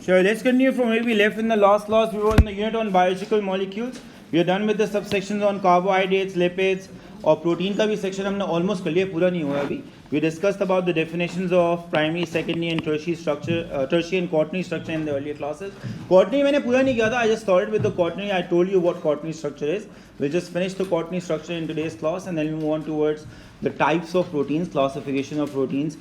Sure, let's continue from where we left in the last class. We were in the unit on biological molecules. We are done with the subsections on carbohydrates, lipids और protein का भी section हमने almost कर लिया, पूरा नहीं हुआ अभी. We discussed about the definitions of primary, secondary and tertiary structure, tertiary and quaternary structure in the earlier classes. Quaternary मैंने पूरा नहीं किया था. I just started with the quaternary. I told you what quaternary structure is. We'll just finish the quaternary structure in today's class and then we'll move on towards the types of proteins, classification of proteins.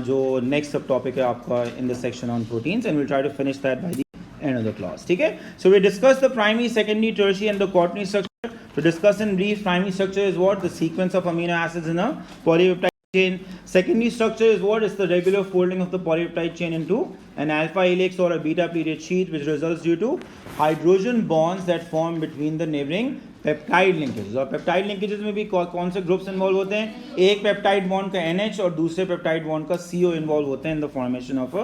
जो next sub topic है आपका in the section on proteins, and we'll try to finish that by the end of the class. ठीक है? So we discussed the primary, secondary, tertiary and the quaternary structure. To discuss in brief, primary structure is what? The sequence of amino acids in a polypeptide chain. Secondary structure is what? It's the regular folding of the polypeptide chain into an alpha helix or a beta pleated sheet, which results due to hydrogen bonds that form between the neighboring peptide linkages. और peptide linkages में भी कौन से groups involve होते हैं? एक peptide bond का NH और दूसरे पेप्टाइड बॉन्ड का CO इन्वॉल्व होते हैं इन द फॉर्मेशन ऑफ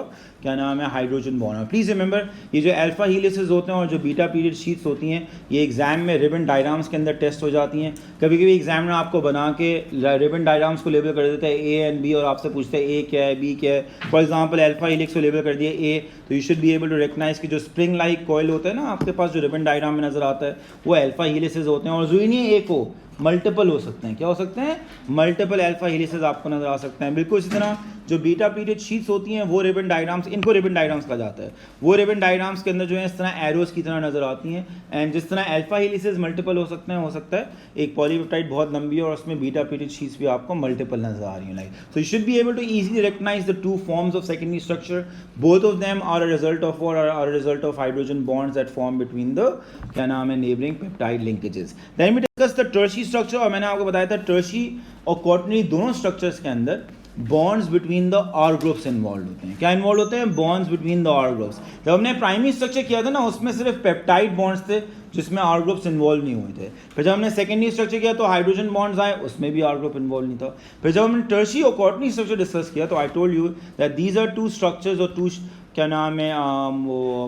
क्या नाम है, हाइड्रोजन बॉन्ड. और प्लीज रिमेंबर, ये जो अल्फा हीलिसेस होते हैं और जो बीटा पीरियड शीट्स होती हैं, ये एग्जाम में रिबन डायग्राम्स के अंदर टेस्ट हो जाती हैं. कभी कभी एग्जामिनर आपको बना के रिबन डायग्राम्स को लेबल कर देता है A एंड B और आपसे पूछता है A क्या है, B क्या है. फॉर एग्जाम्पल अल्फा हीलिक्स को लेबल कर दिया A, तो you should be able to recognise कि जो स्प्रिंग लाइक कॉइल होता है ना आपके पास, जो रिबन डायग्राम में नजर आता है, वो अल्फा हीलिसेस होते हैं. और जो इन्हीं एक हो मल्टीपल हो सकते हैं. क्या हो सकते हैं? मल्टीपल अल्फा हेलिसेस आपको नजर आ सकते हैं. बिल्कुल इसी तरह जो बीटा पीरियड शीट्स होती हैं, वो रिबन डायग्राम्स, इनको रिबन डायग्राम्स कहा जाता है. वो रिबन डायग्राम्स के अंदर जो है इस तरह एरोस की तरह नजर आती हैं. एंड जिस तरह अल्फा हेलिसेस मल्टीपल हो सकते हैं, हो सकता है एक पॉलीपेप्टाइड बहुत लंबी है और उसमें बीटा पीरियड शीट्स भी आपको मल्टीपल नजर आ रही हैं. Like so you should be able to easily recognise the two forms of secondary structure. Both of them are a result of और are a result of hydrogen bonds that form between the क्या नाम है, neighbouring peptide linkages. Then we discuss the tertiary structure. और मैंने आपको बताया था tertiary और क्वाटरनरी दोनों स्ट्रक्चर्स के अंदर bonds between the R groups involve होते हैं. क्या इन्वॉल्व होते हैं? Bonds between the R groups. जब हमने प्राइमरी स्ट्रक्चर किया था ना, उसमें सिर्फ पेप्टाइड बॉन्ड्स थे जिसमें आर ग्रुप्स इन्वॉल्व नहीं हुए थे. फिर जब हमने सेकेंडरी स्ट्रक्चर किया तो हाइड्रोजन बॉन्ड्स आए, उसमें भी आर ग्रुप इन्वॉल्व नहीं था. फिर जब हमने टर्शियरी और क्वाटरनरी स्ट्रक्चर डिस्कस किया तो I told you that these are two structures और टू क्या नाम है,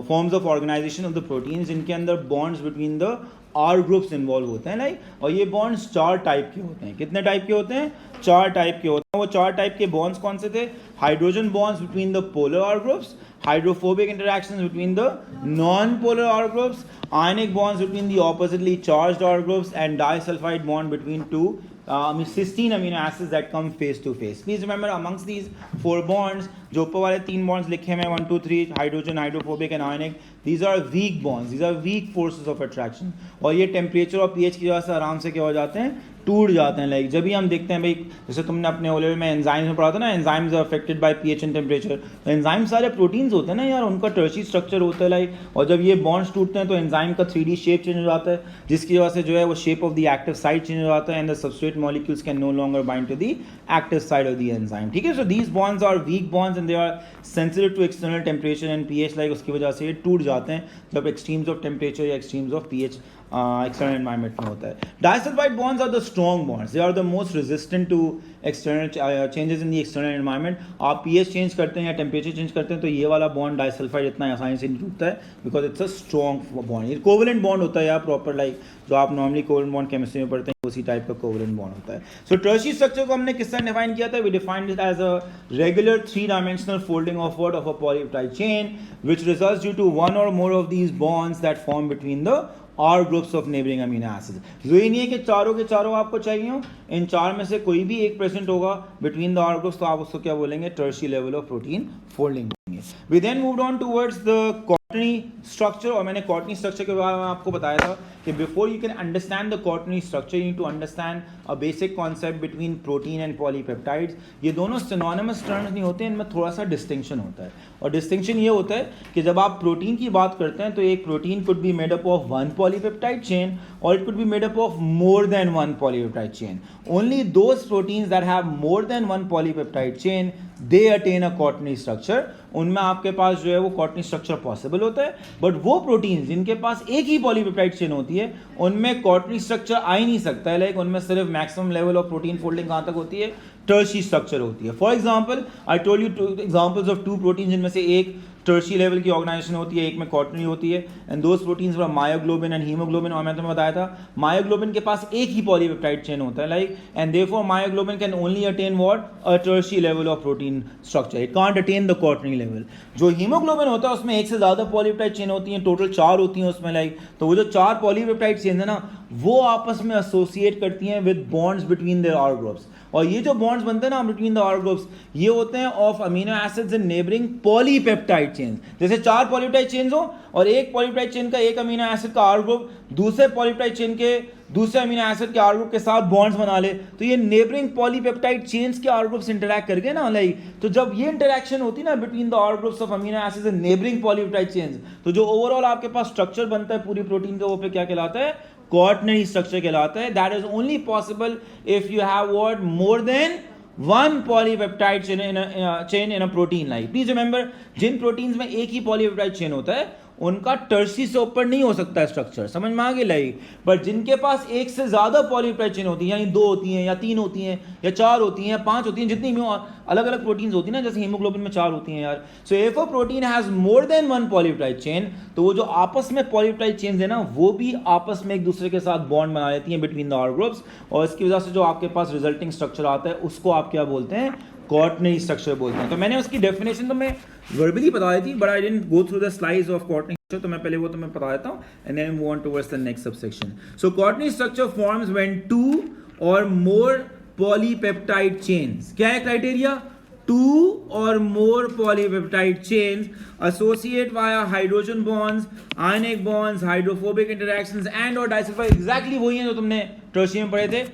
forms of organisation of the proteins, जिनके अंदर bonds between the R groups involve होते हैं. लाइक और ये बॉन्ड्स 4 टाइप के होते हैं. कितने टाइप के होते हैं? 4 टाइप के होते हैं. वो 4 टाइप के बॉन्ड्स कौन से थे? Hydrogen bonds between the polar R groups, hydrophobic interactions between the non polar R groups, ionic bonds between the oppositely charged R groups, and disulfide bond between two cysteine amino acids that come face to face. Please remember, amongst these 4 bonds, जो ऊपर वाले 3 bonds लिखे हैं 1, 2, 3, hydrogen, hydrophobic and ionic, these are weak bonds, these are weak forces of attraction. और ये temperature और pH की वजह से आराम से क्या हो जाते हैं, टूट जाते हैं. लाइक जब भी हम देखते हैं भाई, जैसे तुमने अपने ओ लेवल में एंजाइम्स में पढ़ा था ना, enzymes are affected by pH and temperature. तो एंजाइम सारे प्रोटीन्स होते हैं ना यार, उनका टर्शियरी स्ट्रक्चर होता है. लाइक और जब ये बॉन्ड्स टूटते हैं तो एंजाइम का 3D शेप चेंज हो जाता है, जिसकी वजह से जो है वो shape of the active side change हो जाता है, and the substrate molecules can no longer bind to the active side of the enzyme. ठीक है? So these bonds are weak bonds and they are sensitive to external temperature and pH. Like उसकी वजह से ये टूट जाते हैं जब एक्सट्रीम्स ऑफ टेम्परेचर या extremes of pH external environment में होता है. Disulphide bonds are the strong bonds. They are the most resistant to external changes in the external environment. आप pH चेंज करते हैं या टेम्परेचर चेंज करते हैं तो ये वाला बॉन्ड डाइसल्फाइड इतना आसानी से नहीं टूटता है, because it's a strong bond. ये कोवेलेंट बॉन्ड होता है यार, प्रॉपर लाइक जो आप नॉर्मली कोवेलेंट बॉन्ड केमिस्ट्री में पढ़ते हैं, उसी टाइप का कोवेलेंट बॉन्ड होता है. सो टर्शियरी स्ट्रक्चर को हमने किस तरह डिफाइन किया था? We defined it as a regular 3-dimensional folding of what, of a polypeptide chain, which results due to one or more of these bonds that form between the R groups of neighboring amino acids. जो ये नहीं है कि चारों के चारों आपको चाहिए हो, इन 4 में से कोई भी एक प्रेजेंट होगा बिटवीन द R groups, तो आप उसको क्या बोलेंगे? Tertiary level of protein folding बोलेंगे. We then moved on towards the quaternary structure. और मैंने क्वाटरनरी स्ट्रक्चर के बारे में आपको बताया था कि before you can understand the quaternary structure, you need to understand a basic concept between protein and polypeptides. ये दोनों सिनोनिमस टर्म्स नहीं होते, इनमें थोड़ा सा डिस्टिंक्शन होता है. और डिस्टिंक्शन ये होता है कि जब आप प्रोटीन की बात करते हैं तो एक protein could be made up of 1 polypeptide chain or it could be made up of more than 1 polypeptide chain. Only those proteins that have more than 1 polypeptide chain, they attain a quaternary structure. उनमें आपके पास जो है वो quaternary structure possible होता है. But वो protein जिनके पास एक ही पॉलीपेप्टाइड चेन होती है, उनमें quaternary structure आ ही नहीं सकता है. लाइक उनमें सिर्फ maximum level of protein folding कहाँ तक होती है? टर्शी स्ट्रक्चर होती है. For example I told you two examples of two protein जिनमें से एक टर्शी लेवल की ऑर्गेनाइजेशन होती है, एक में क्वाटरनरी होती है, and those proteins were myoglobin and haemoglobin. और मैं तुम्हें बताया था मायोग्लोबिन के पास एक ही पॉलीपेप्टाइड चेन होता है, like, and therefore myoglobin can only attain what, a tertiary level of protein structure, it can't attain the quaternary level. जो हीमोग्लोबिन होता है उसमें एक से ज़्यादा पॉलीपेप्टाइड चेन होती हैं, टोटल 4 होती हैं उसमें, लाइक, तो वो जो 4 पॉलीपेप्टाइड चेन है ना, वो आपस में एसोसिएट करती हैं with bonds between their R groups. और ये जो बॉन्ड्स बनते हैं ना बिटवीन द आर ग्रुप्स, ये होते हैं of amino acids in neighbouring polypeptide chains. जैसे 4 पॉलीपेप्टाइड चेन्स हो और एक पॉलीपेप्टाइड चेन का एक अमीनो एसिड का आर ग्रुप दूसरे पॉलीपेप्टाइड चेन के दूसरे अमीनो एसिड के आर ग्रुप के साथ बॉन्ड्स बना ले, तो ये नेबरिंग पॉलीपेप्टाइड चेन्स के आर ग्रुप्स इंटरैक्ट करके ना, लाइक, तो जब ये इंटरैक्शन होती है ना between the R groups of amino acids in neighbouring polypeptide chains, तो जो ओवरऑल आपके पास स्ट्रक्चर बनता है पूरी प्रोटीन का, वो पे क्या कहलाता है, क्वाटरनरी स्ट्रक्चर कहलाता है. That is only possible if you have what, more than one polypeptide chain in a protein. Like, please remember, जिन प्रोटीन्स में एक ही पॉलीपेप्टाइड चेन होता है उनका टर्शी से ऊपर नहीं हो सकता है स्ट्रक्चर, समझ में आ गई. लाइक, बट जिनके पास एक से ज़्यादा पॉलीपेप्टाइड चेन होती है, यानी 2 होती हैं या 3 होती हैं या 4 होती हैं या 5 होती हैं, जितनी भी अलग अलग प्रोटीन्स होती हैं ना, जैसे हीमोग्लोबिन में 4 होती हैं यार. So if a protein has more than 1 polypeptide chain, तो वो जो आपस में पॉलीपेप्टाइड चेन्स है ना, वो भी आपस में एक दूसरे के साथ बॉन्ड बना लेती हैं बिटवीन द आर ग्रुप्स, और इसकी वजह से जो आपके पास रिजल्टिंग स्ट्रक्चर आता है उसको आप क्या बोलते हैं, क्वाटरनरी स्ट्रक्चर बोलते हैं. तो मैंने उसकी डेफिनेशन तो मैं वर्बली बता दी थी, but I didn't go through the slides of quaternary structure, तो मैं पहले वो तुम्हें बता देता हूँ and then move on towards the next subsection. So quaternary structure forms when 2 और मोर पॉलीपेप्टाइड चेन्स, क्या है criteria, 2 or more polypeptide chains associate via hydrogen bonds, ionic bonds, hydrophobic interactions and or disulfide. Exactly वही है जो तुमने tertiary में पढ़े थे.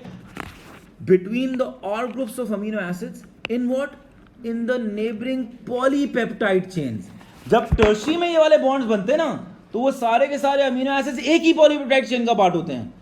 Between the R groups of amino acids in what? In the neighboring polypeptide chains. जब tertiary में ये वाले बॉन्ड्स बनते हैं ना, तो वो सारे के सारे अमीनो एसिड्स एक ही पॉलीपेप्टाइड चेन का पार्ट होते हैं.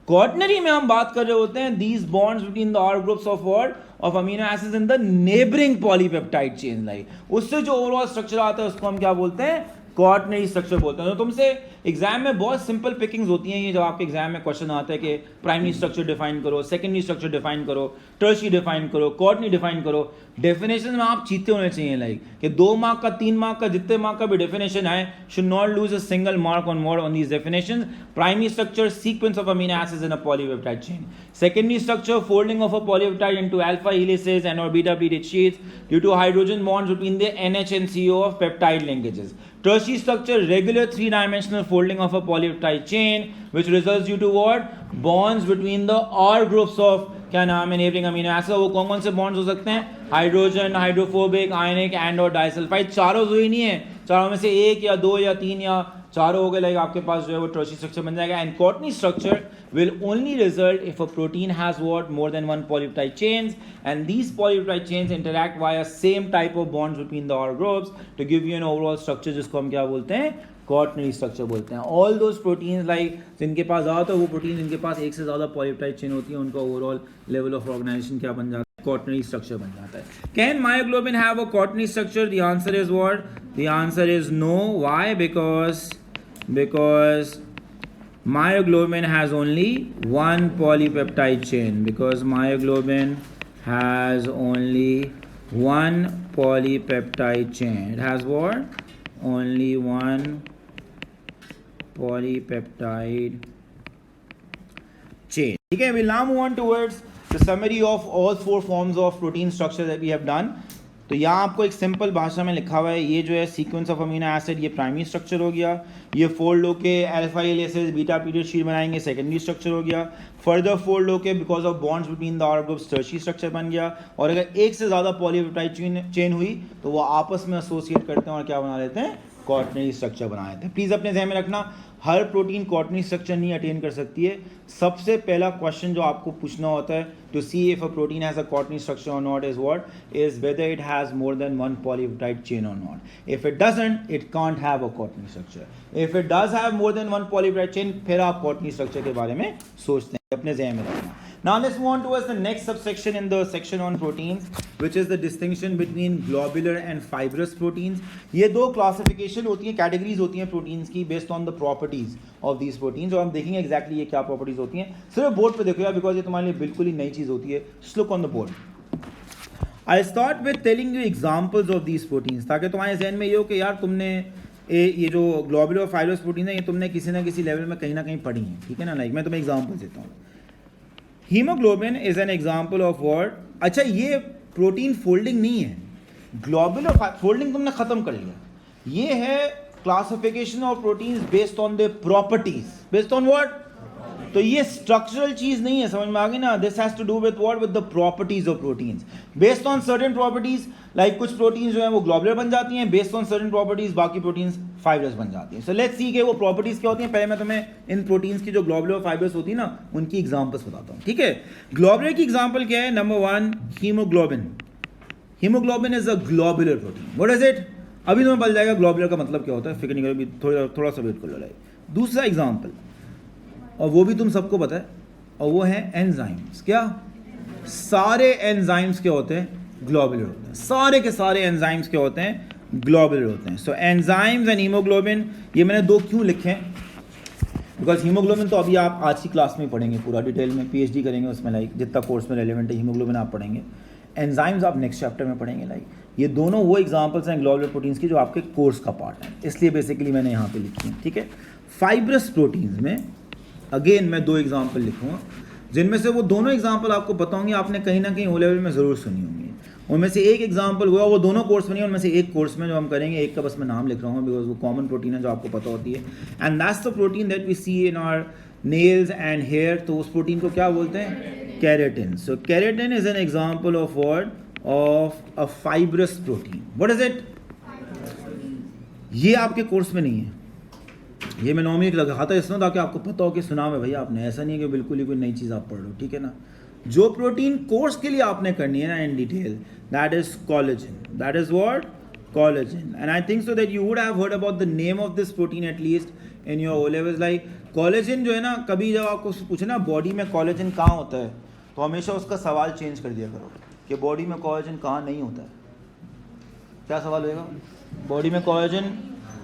क्वाटरनरी में हम बात कर रहे होते हैं these bonds between the R groups of what, of amino acids in the neighbouring polypeptide chain. Like, उससे जो ओवरऑल स्ट्रक्चर आता है उसको हम क्या बोलते हैं, क्वाटरनरी स्ट्रक्चर बोलते हैं. तो तुमसे एग्जाम में बहुत सिंपल पिकिंग्स होती हैं ये, जब आपके एग्जाम में क्वेश्चन आता है कि प्राइमरी स्ट्रक्चर डिफाइन करो, सेकेंडरी स्ट्रक्चर डिफाइन करो, टर्शी डिफाइन करो, क्वाटरनरी डिफाइन करो. डेफिनेशन में आप चीते होने चाहिए, लाइक, कि 2 मार्क का 3 मार्क का जितने मार्क का भी डेफिनेशन है, should not lose a single mark on these definitions. Primary structure, sequence of amino acids in a polypeptide chain. Secondary structure, folding of a polypeptide into alpha helices and और beta pleated sheets due to hydrogen bonds between the NH and CO of peptide linkages. Tertiary structure, regular 3-dimensional folding of a polypeptide chain which results due to what, bonds between the R groups of, क्या नाम है, neighboring amino acid. वो कौन कौन से bonds हो सकते हैं, हाइड्रोजन, हाइड्रोफोबिक, आयनिक एंड और डाइसल्फाइड. चारों जो ही नहीं है, चारों में से 1 या 2 या 3 या चारों हो गए, लाइक आपके पास जो है वो टर्शी स्ट्रक्चर बन जाएगा. And quaternary structure will only result if a protein has what, more than 1 polypeptide chains, and these polypeptide chains interact via same type of bonds between the R groups to give you an overall structure, जिसको हम क्या बोलते हैं, quaternary structure बोलते हैं. All those proteins like जिनके पास ज़्यादा वो प्रोटीन जिनके पास एक से ज़्यादा पॉलीपेप्टाइड चेन होती है, उनका ओवरऑल लेवल ऑफ ऑर्गेनाइजेशन क्या बन जाता है, क्वाटरनरी स्ट्रक्चर बन जाता है. Can myoglobin have a quaternary structure? The answer is what, the answer is no. Why? because myoglobin has only 1 polypeptide chain, because myoglobin has only 1 polypeptide chain. It has what? Only 1 polypeptide chain. Okay, we'll now move on towards the summary of all 4 forms of protein structure that we have done. तो यहाँ आपको एक simple भाषा में लिखा हुआ है, ये जो है सीक्वेंस ऑफ अमीनो एसिड, ये प्राइमरी स्ट्रक्चर हो गया. ये फोल्ड होके alpha helices beta pleated sheet बनाएंगे, सेकेंडरी स्ट्रक्चर हो गया. फर्दर फोल्ड होके because of bonds between the R groups tertiary structure बन गया. और अगर एक से ज़्यादा पॉलीपेप्टाइड चेन हुई तो वो आपस में एसोसिएट करते हैं और क्या बना लेते हैं, क्वाटरनरी स्ट्रक्चर बना लेते हैं. प्लीज़ अपने ध्यान में रखना, हर प्रोटीन क्वाटरनरी स्ट्रक्चर नहीं अटेन कर सकती है. सबसे पहला क्वेश्चन जो आपको पूछना होता है to see if a protein has a quaternary structure और not is what, is whether it has more than 1 polypeptide chain और not. If it doesn't, it can't have a quaternary structure. If it does have more than 1 polypeptide chain, फिर आप quaternary structure के बारे में सोचते हैं, अपने ध्यान में रखना. Now let's move on towards the next subsection in the section on proteins, which is the distinction between globular and fibrous proteins. ये 2 क्लासिफिकेशन होती हैं, कैटेगरीज होती हैं प्रोटीन्स की based on the properties of these proteins. और हम देखेंगे exactly ये क्या प्रॉपर्टीज होती हैं. सिर्फ बोर्ड पे देखो यार, बिकॉज ये तुम्हारे लिए बिल्कुल ही नई चीज़ होती है. Just look on the board. I start with telling you examples of these proteins, ताकि तुम्हारे जहन में ये हो कि यार तुमने ये जो ग्लोबुलर फाइब्रस प्रोटीन है ये तुमने किसी ना किसी लेवल में कहीं ना कहीं पढ़ी है, ठीक है ना. लाइक मैं तुम्हें एग्जांपल देता हूँ. Haemoglobin is an example of what. अच्छा, ये प्रोटीन फोल्डिंग नहीं है, ग्लोबुलर फोल्डिंग तुमने खत्म कर लिया. ये है classification of proteins based on the properties. Based on what? तो ये स्ट्रक्चरल चीज नहीं है, समझ में आ गई ना. This has to do with what? With the properties of proteins. Based on certain properties, like कुछ प्रोटीन्स जो है वो ग्लोबुलर बन जाती हैं. बेस्ड ऑन सर्टेन प्रॉपर्टीज बाकी प्रोटीन्स फाइब्रस बन जाती हैं. सो लेट्स सी के वो प्रॉपर्टीज क्या होती हैं. पहले मैं तुम्हें इन प्रोटीन्स की जो ग्लोबुलर फाइब्रस होती है ना उनकी एग्जांपल्स बताता हूँ, ठीक है. ग्लोबुलर की एग्जांपल क्या है? Number 1, haemoglobin. Haemoglobin is a globular protein. What is it? अभी तुम्हें पता जाएगा ग्लोबुलर का मतलब क्या होता है, फिक्र नहीं करो, अभी थोड़ा सा वेट कर लो. लाइक दूसरा एग्जांपल, और वो भी तुम सबको पता है, और वो है एंजाइम्स. क्या? सारे एंजाइम्स क्या होते हैं? ग्लोबुलर होते हैं. सारे के सारे एंजाइम्स क्या होते हैं? ग्लोबुलर होते हैं. सो एंजाइम्स एंड हीमोग्लोबिन, ये मैंने 2 क्यों लिखे हैं? बिकॉज हीमोग्लोबिन तो अभी आप आज की क्लास में पढ़ेंगे पूरा डिटेल में, पीएचडी करेंगे उसमें, लाइक जितना कोर्स में रेलिवेंट है हीमोग्लोबिन आप पढ़ेंगे. एंजाइम्स आप नेक्स्ट चैप्टर में पढ़ेंगे. लाइक ये दोनों वो एग्जांपल्स हैं ग्लोबुलर प्रोटीन्स की जो आपके कोर्स का पार्ट है, इसलिए बेसिकली मैंने यहाँ पे लिखी है, ठीक है. फाइब्रस प्रोटीन्स में अगेन मैं 2 एग्जांपल लिखूँगा, जिनमें से वो दोनों एग्जांपल आपको बताऊंगी आपने कहीं ना कहीं ओ लेवल में ज़रूर सुनी होंगी. उनमें से एक एग्जांपल हुआ, वो दोनों कोर्स में नहीं, उनमें से एक कोर्स में जो हम करेंगे, एक का बस मैं नाम लिख रहा हूँ बिकॉज वो कॉमन प्रोटीन है जो आपको पता होती है. And that's the protein that we see in our nails and hair. तो उस प्रोटीन को क्या बोलते हैं? Keratin. So keratin is an example of what? Of a fibrous protein. What is it? ये आपके कोर्स में नहीं है, ये मैं नॉर्मली लगाता है इसमें ताकि आपको पता हो कि सुना है भैया आपने. ऐसा नहीं है कि बिल्कुल ही कोई नई चीज़ आप पढ़ लो, ठीक है ना. जो प्रोटीन कोर्स के लिए आपने करनी है ना in detail, that is collagen. That is what? Collagen. And I think so that you would have heard about the name of this protein at least in your O levels. Like collagen जो है ना, कभी जब आपको पूछे ना body में collagen कहाँ होता है, तो हमेशा उसका सवाल चेंज कर दिया करो कि बॉडी में कोलेजन कहाँ नहीं होता है. क्या सवाल होगा? बॉडी में कोलेजन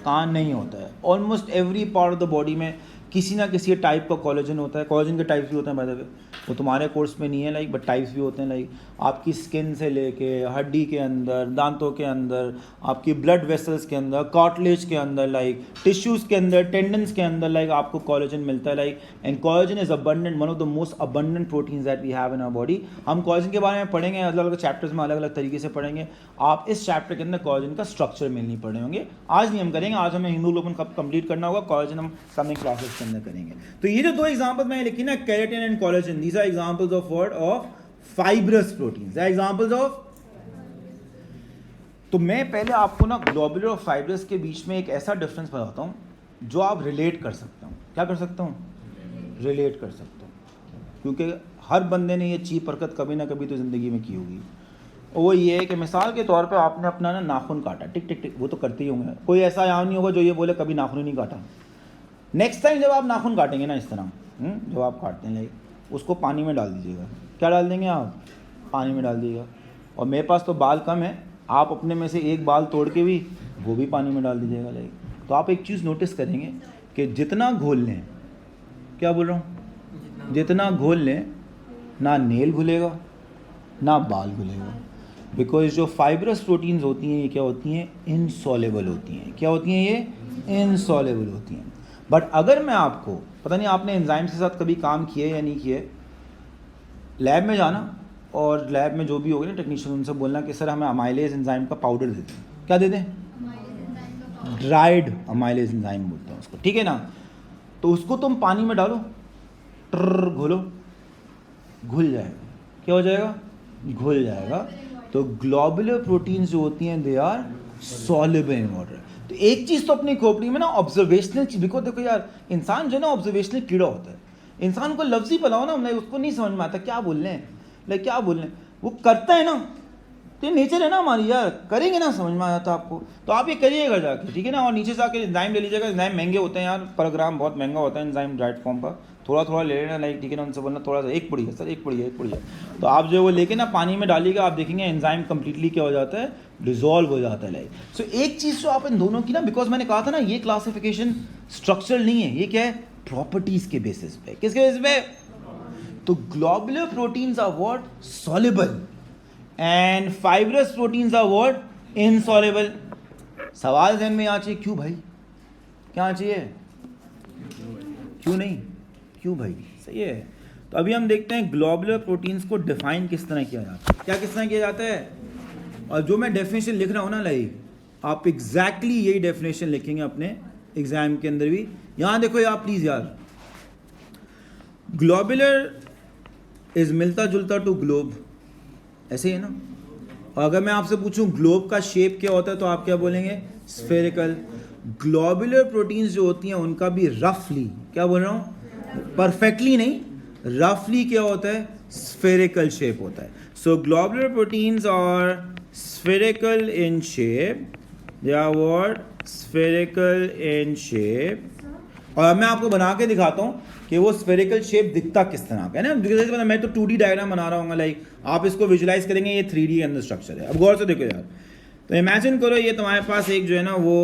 कहाँ नहीं होता है. Almost every part of the body में किसी ना किसी टाइप का कोलेजन होता है. कोलेजन के टाइप्स भी होते हैं बाय द वे, वो तुम्हारे कोर्स में नहीं है लाइक, बट टाइप्स भी होते हैं. लाइक आपकी स्किन से लेके हड्डी के अंदर, दांतों के अंदर, आपकी ब्लड वेसल्स के अंदर, कार्टिलेज के अंदर, लाइक टिश्यूज़ के अंदर, टेंडन्स के अंदर, लाइक आपको कोलेजन मिलता है. Like and collagen is abundant, one of the most abundant proteins that we have in our body. हम कोलेजन के बारे में पढ़ेंगे अलग अलग चैप्टर्स में, अलग अलग तरीके से पढ़ेंगे. आप इस चैप्टर के अंदर कोलेजन का स्ट्रक्चर में नहीं पढ़े होंगे. आज नहीं हम करेंगे, आज हमें हीमोग्लोबिन कब कंप्लीट करना होगा, कोलेजन हम कमिंग क्लासेस के अंदर करेंगे. तो ये जो 2 एग्जांपल्स मैंने लिखी ना, keratin and collagen, these are examples of what? Of fibrous proteins. Examples of. तो मैं पहले आपको ना ग्लोबुलर और फाइब्रस के बीच में एक ऐसा डिफरेंस बताता हूँ जो आप रिलेट कर सकता हूँ. क्या कर सकता हूँ? रिलेट कर सकता हूँ, क्योंकि हर बंदे ने ये चीप हरकत कभी ना कभी तो ज़िंदगी में की होगी. और वो ये है कि मिसाल के तौर पे आपने अपना ना नाखून काटा, टिक टिक टिक, वो तो करते ही होंगे, कोई ऐसा यहाँ नहीं होगा जो ये बोले कभी नाखून ही नहीं काटा. नेक्स्ट टाइम जब आप नाखून काटेंगे ना इस तरह, जब आप काटते हैं लाइक, उसको पानी में डाल दीजिएगा. क्या डाल देंगे आप? पानी में डाल दीजिएगा. और मेरे पास तो बाल कम है, आप अपने में से एक बाल तोड़ के भी वो भी पानी में डाल दीजिएगा लाइक. तो आप एक चीज़ नोटिस करेंगे कि जितना घोल लें, क्या बोल रहा हूँ, जितना घोल लें, ना नेल घुलेगा ना बाल घुलेगा. बिकॉज जो फाइब्रस प्रोटीन्स होती हैं ये क्या होती हैं? इनसॉल्युबल होती हैं. क्या होती हैं ये? इनसॉल्युबल होती हैं. बट अगर मैं आपको, पता नहीं आपने एंजाइम्स के साथ कभी काम किए या नहीं किए, लैब में जाना और लैब में जो भी होगा ना टेक्नीशियन, उनसे बोलना कि सर हमें अमाइलेज एंजाइम का पाउडर दे दें. क्या दे दें? ड्राइड अमाइलेज एंजाइम बोलते हैं उसको, ठीक है ना. तो उसको तुम पानी में डालो, ट्र घोलो, घुल जाएगा. क्या हो जाएगा? घुल जाएगा. तो ग्लोबुलर प्रोटीन्स जो होती हैं they are soluble in water. तो एक चीज़ तो अपनी खोपड़ी में ना ऑब्जर्वेशनल चीज, बिकॉज देखो यार इंसान जो है ना ऑब्जर्वेशनल कीड़ा होता है. इंसान को लफ्ज़ ही पता हो ना, लाइक उसको नहीं समझ में आता क्या बोल रहे हैं, लाइक क्या बोल रहे हैं, वो करता है ना. तो ये नेचर है ना हमारी यार, करेंगे ना समझ में आ जाता आपको. तो आप ये करिएगा जाके, ठीक है ना. और नीचे से आके एंजाइम ले लीजिएगा. एंजाइम महंगे होते हैं यार, पर ग्राम बहुत महंगा होता है एंजाइम ड्राइड फॉर्म का. थोड़ा थोड़ा ले लेना लाइक, ठीक है ना. उनसे बोलना थोड़ा सा, एक पुड़ी है सर, एक पुड़ी है, एक पुड़ी है. तो आप जो वो लेके ना पानी में डालिएगा, आप देखेंगे एंजाइम कंप्लीटली क्या हो जाता है? डिजॉल्व हो जाता है लाइक. सो एक चीज़ जो आप इन दोनों की ना, बिकॉज मैंने कहा था ना ये क्लासिफिकेशन स्ट्रक्चरल नहीं है, ये क्या है? प्रॉपर्टीज के बेसिस पे. किसके बेसिस पे? तो globular proteins are what? Soluble. And fibrous proteins are what? Insoluble. सवाल ध्यान में आ चाहिए, क्यों भाई? क्या चाहिए? क्यों नहीं? क्यों भाई? सही है। तो अभी हम देखते हैं ग्लोबुलर प्रोटीन्स को डिफाइन किस तरह किया जाता है। क्या किस तरह किया जाता है? और जो मैं डेफिनेशन लिख रहा हूँ ना, लाइक आप एग्जैक्टली यही डेफिनेशन लिखेंगे अपने एग्जाम के अंदर भी। यहाँ देखो यार प्लीज यार, ग्लोबुलर इज मिलता जुलता टू ग्लोब, ऐसे ही है ना। और अगर मैं आपसे पूछूं ग्लोब का शेप क्या होता है तो आप क्या बोलेंगे? स्फेरिकल। ग्लोबुलर प्रोटीन्स जो होती हैं उनका भी रफली, क्या बोल रहा हूँ? परफेक्टली नहीं, रफली क्या होता है? स्फेरिकल शेप होता है। So globular proteins are spherical in shape, they are what? Spherical in shape. और मैं आपको बना के दिखाता हूँ कि वो स्फेरिकल शेप दिखता किस तरह का है ना। मैं तो 2D डायग्राम बना रहा हूँ, लाइक आप इसको विजुलाइज करेंगे, ये 3D के अंदर स्ट्रक्चर है। अब गौर से देखो यार, तो इमेजिन करो ये तुम्हारे पास एक जो है ना वो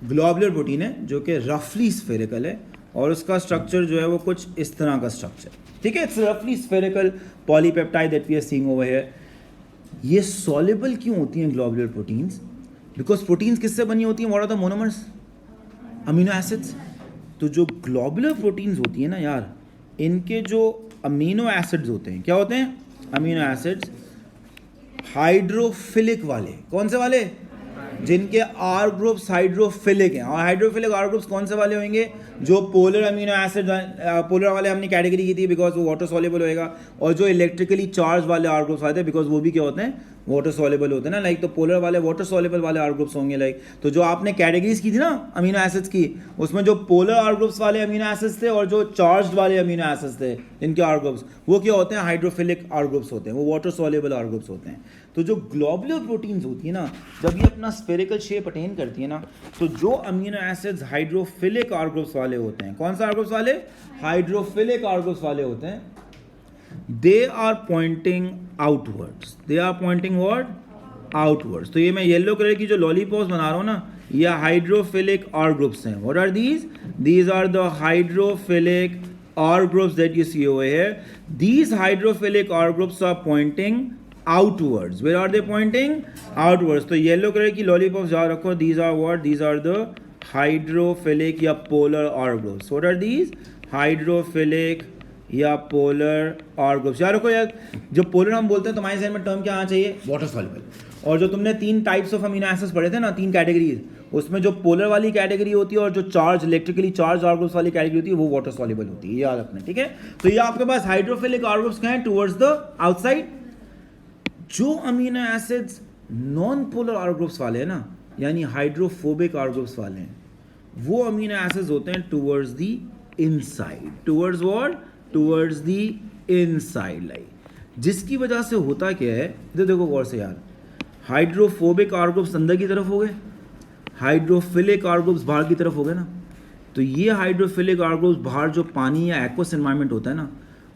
ग्लोबुलर प्रोटीन है जो कि रफली स्फेरिकल है, और उसका स्ट्रक्चर जो है वो कुछ इस तरह का स्ट्रक्चर, ठीक है। इट्स रफली spherical polypeptide that we are seeing over here. ये सॉल्युबल क्यों होती हैं ग्लोबुलर प्रोटीन्स? बिकॉज प्रोटीन्स किससे बनी होती हैं? What are the monomers? Amino acids. तो जो ग्लोबुलर प्रोटीन्स होती है ना यार, इनके जो अमीनो एसिड्स होते हैं, क्या होते हैं? अमीनो एसिड्स हाइड्रोफिलिक वाले। कौन से वाले? जिनके आर ग्रुप्स हाइड्रोफिलिक हैं। और हाइड्रोफिलिक आर ग्रुप्स कौन से वाले होंगे? जो पोलर अमीनो एसिड, पोलर वाले हमने कैटेगरी की थी बिकॉज वो वाटर सॉल्युबल होएगा, और जो इलेक्ट्रिकली चार्ज वाले आर ग्रुप्स आते हैं बिकॉज वो भी क्या होते हैं? वाटर सॉल्युबल होते हैं ना। लाइक तो पोलर वाले वाटर सॉल्युबल वाले आर ग्रुप्स होंगे। लाइक तो जो आपने कैटेगरीज की थी ना अमीनो एसिड्स की, उसमें जो पोलर आर ग्रुप्स वाले अमीनो एसिड्स थे और जो चार्ज वाले अमीनो एसिड्स थे इनके आर ग्रुप्स, वो क्या होते हैं? हाइड्रोफिलिक आर ग्रुप्स होते हैं, वो वाटर सॉल्युबल आर ग्रुप्स होते हैं। तो जो ग्लोबुलर प्रोटीन्स होती है ना, जब ये अपना स्फेरिकल शेप अटेन करती है ना, तो जो amino acids hydrophilic R groups वाले होते हैं, कौन सा आर ग्रुप्स वाले? हाइड्रोफिलिक आर ग्रुप्स वाले होते हैं, they are pointing outwards. They are pointing what? Outwards. तो ये मैं येलो कलर की जो लॉलीपॉप्स बना रहा हूँ ना, ये हाइड्रोफिलिक आर ग्रुप्स हैं. What are these? These are the hydrophilic R groups that you see over here. These hydrophilic R groups are pointing outwards. Where are they pointing? Outwards. तो yellow colour की lollipops याद रखो. These are what? These are the hydrophilic या polar R groups. What are these? Hydrophilic या polar R groups. यार रखो यार, जब पोलर हम बोलते हैं तो हमारे जहन में टर्म क्या आना चाहिए? Water soluble. और जो तुमने 3 टाइप्स ऑफ अमीनो एसिड्स पढ़े थे ना, 3 कैटेगरीज, उसमें जो पोलर वाली कैटेगरी होती है और जो charge electrically charge R groups वाली कैटेगरी होती है वो वाटर सॉल्युबल होती है. याद रखना, ठीक है. तो ये आपके पास हाइड्रोफिलिक आर ग्रुप्स हैं टुवर्ड्स द आउटसाइड. जो amino acids non polar R groups वाले हैं ना, यानी हाइड्रोफोबिक आर ग्रुप्स वाले हैं, वो अमीनो एसिड्स होते हैं towards the inside. Towards what? Towards the inside like. जिसकी वजह से होता क्या है, इधर देखो गौर से यार, हाइड्रोफोबिक आर ग्रुप्स अंदर की तरफ हो गए, हाइड्रोफिलिक आर ग्रुप्स बाहर की तरफ हो गए ना. तो ये हाइड्रोफिलिक आर ग्रुप्स बाहर जो पानी या एक्वस एनवायरनमेंट होता है ना,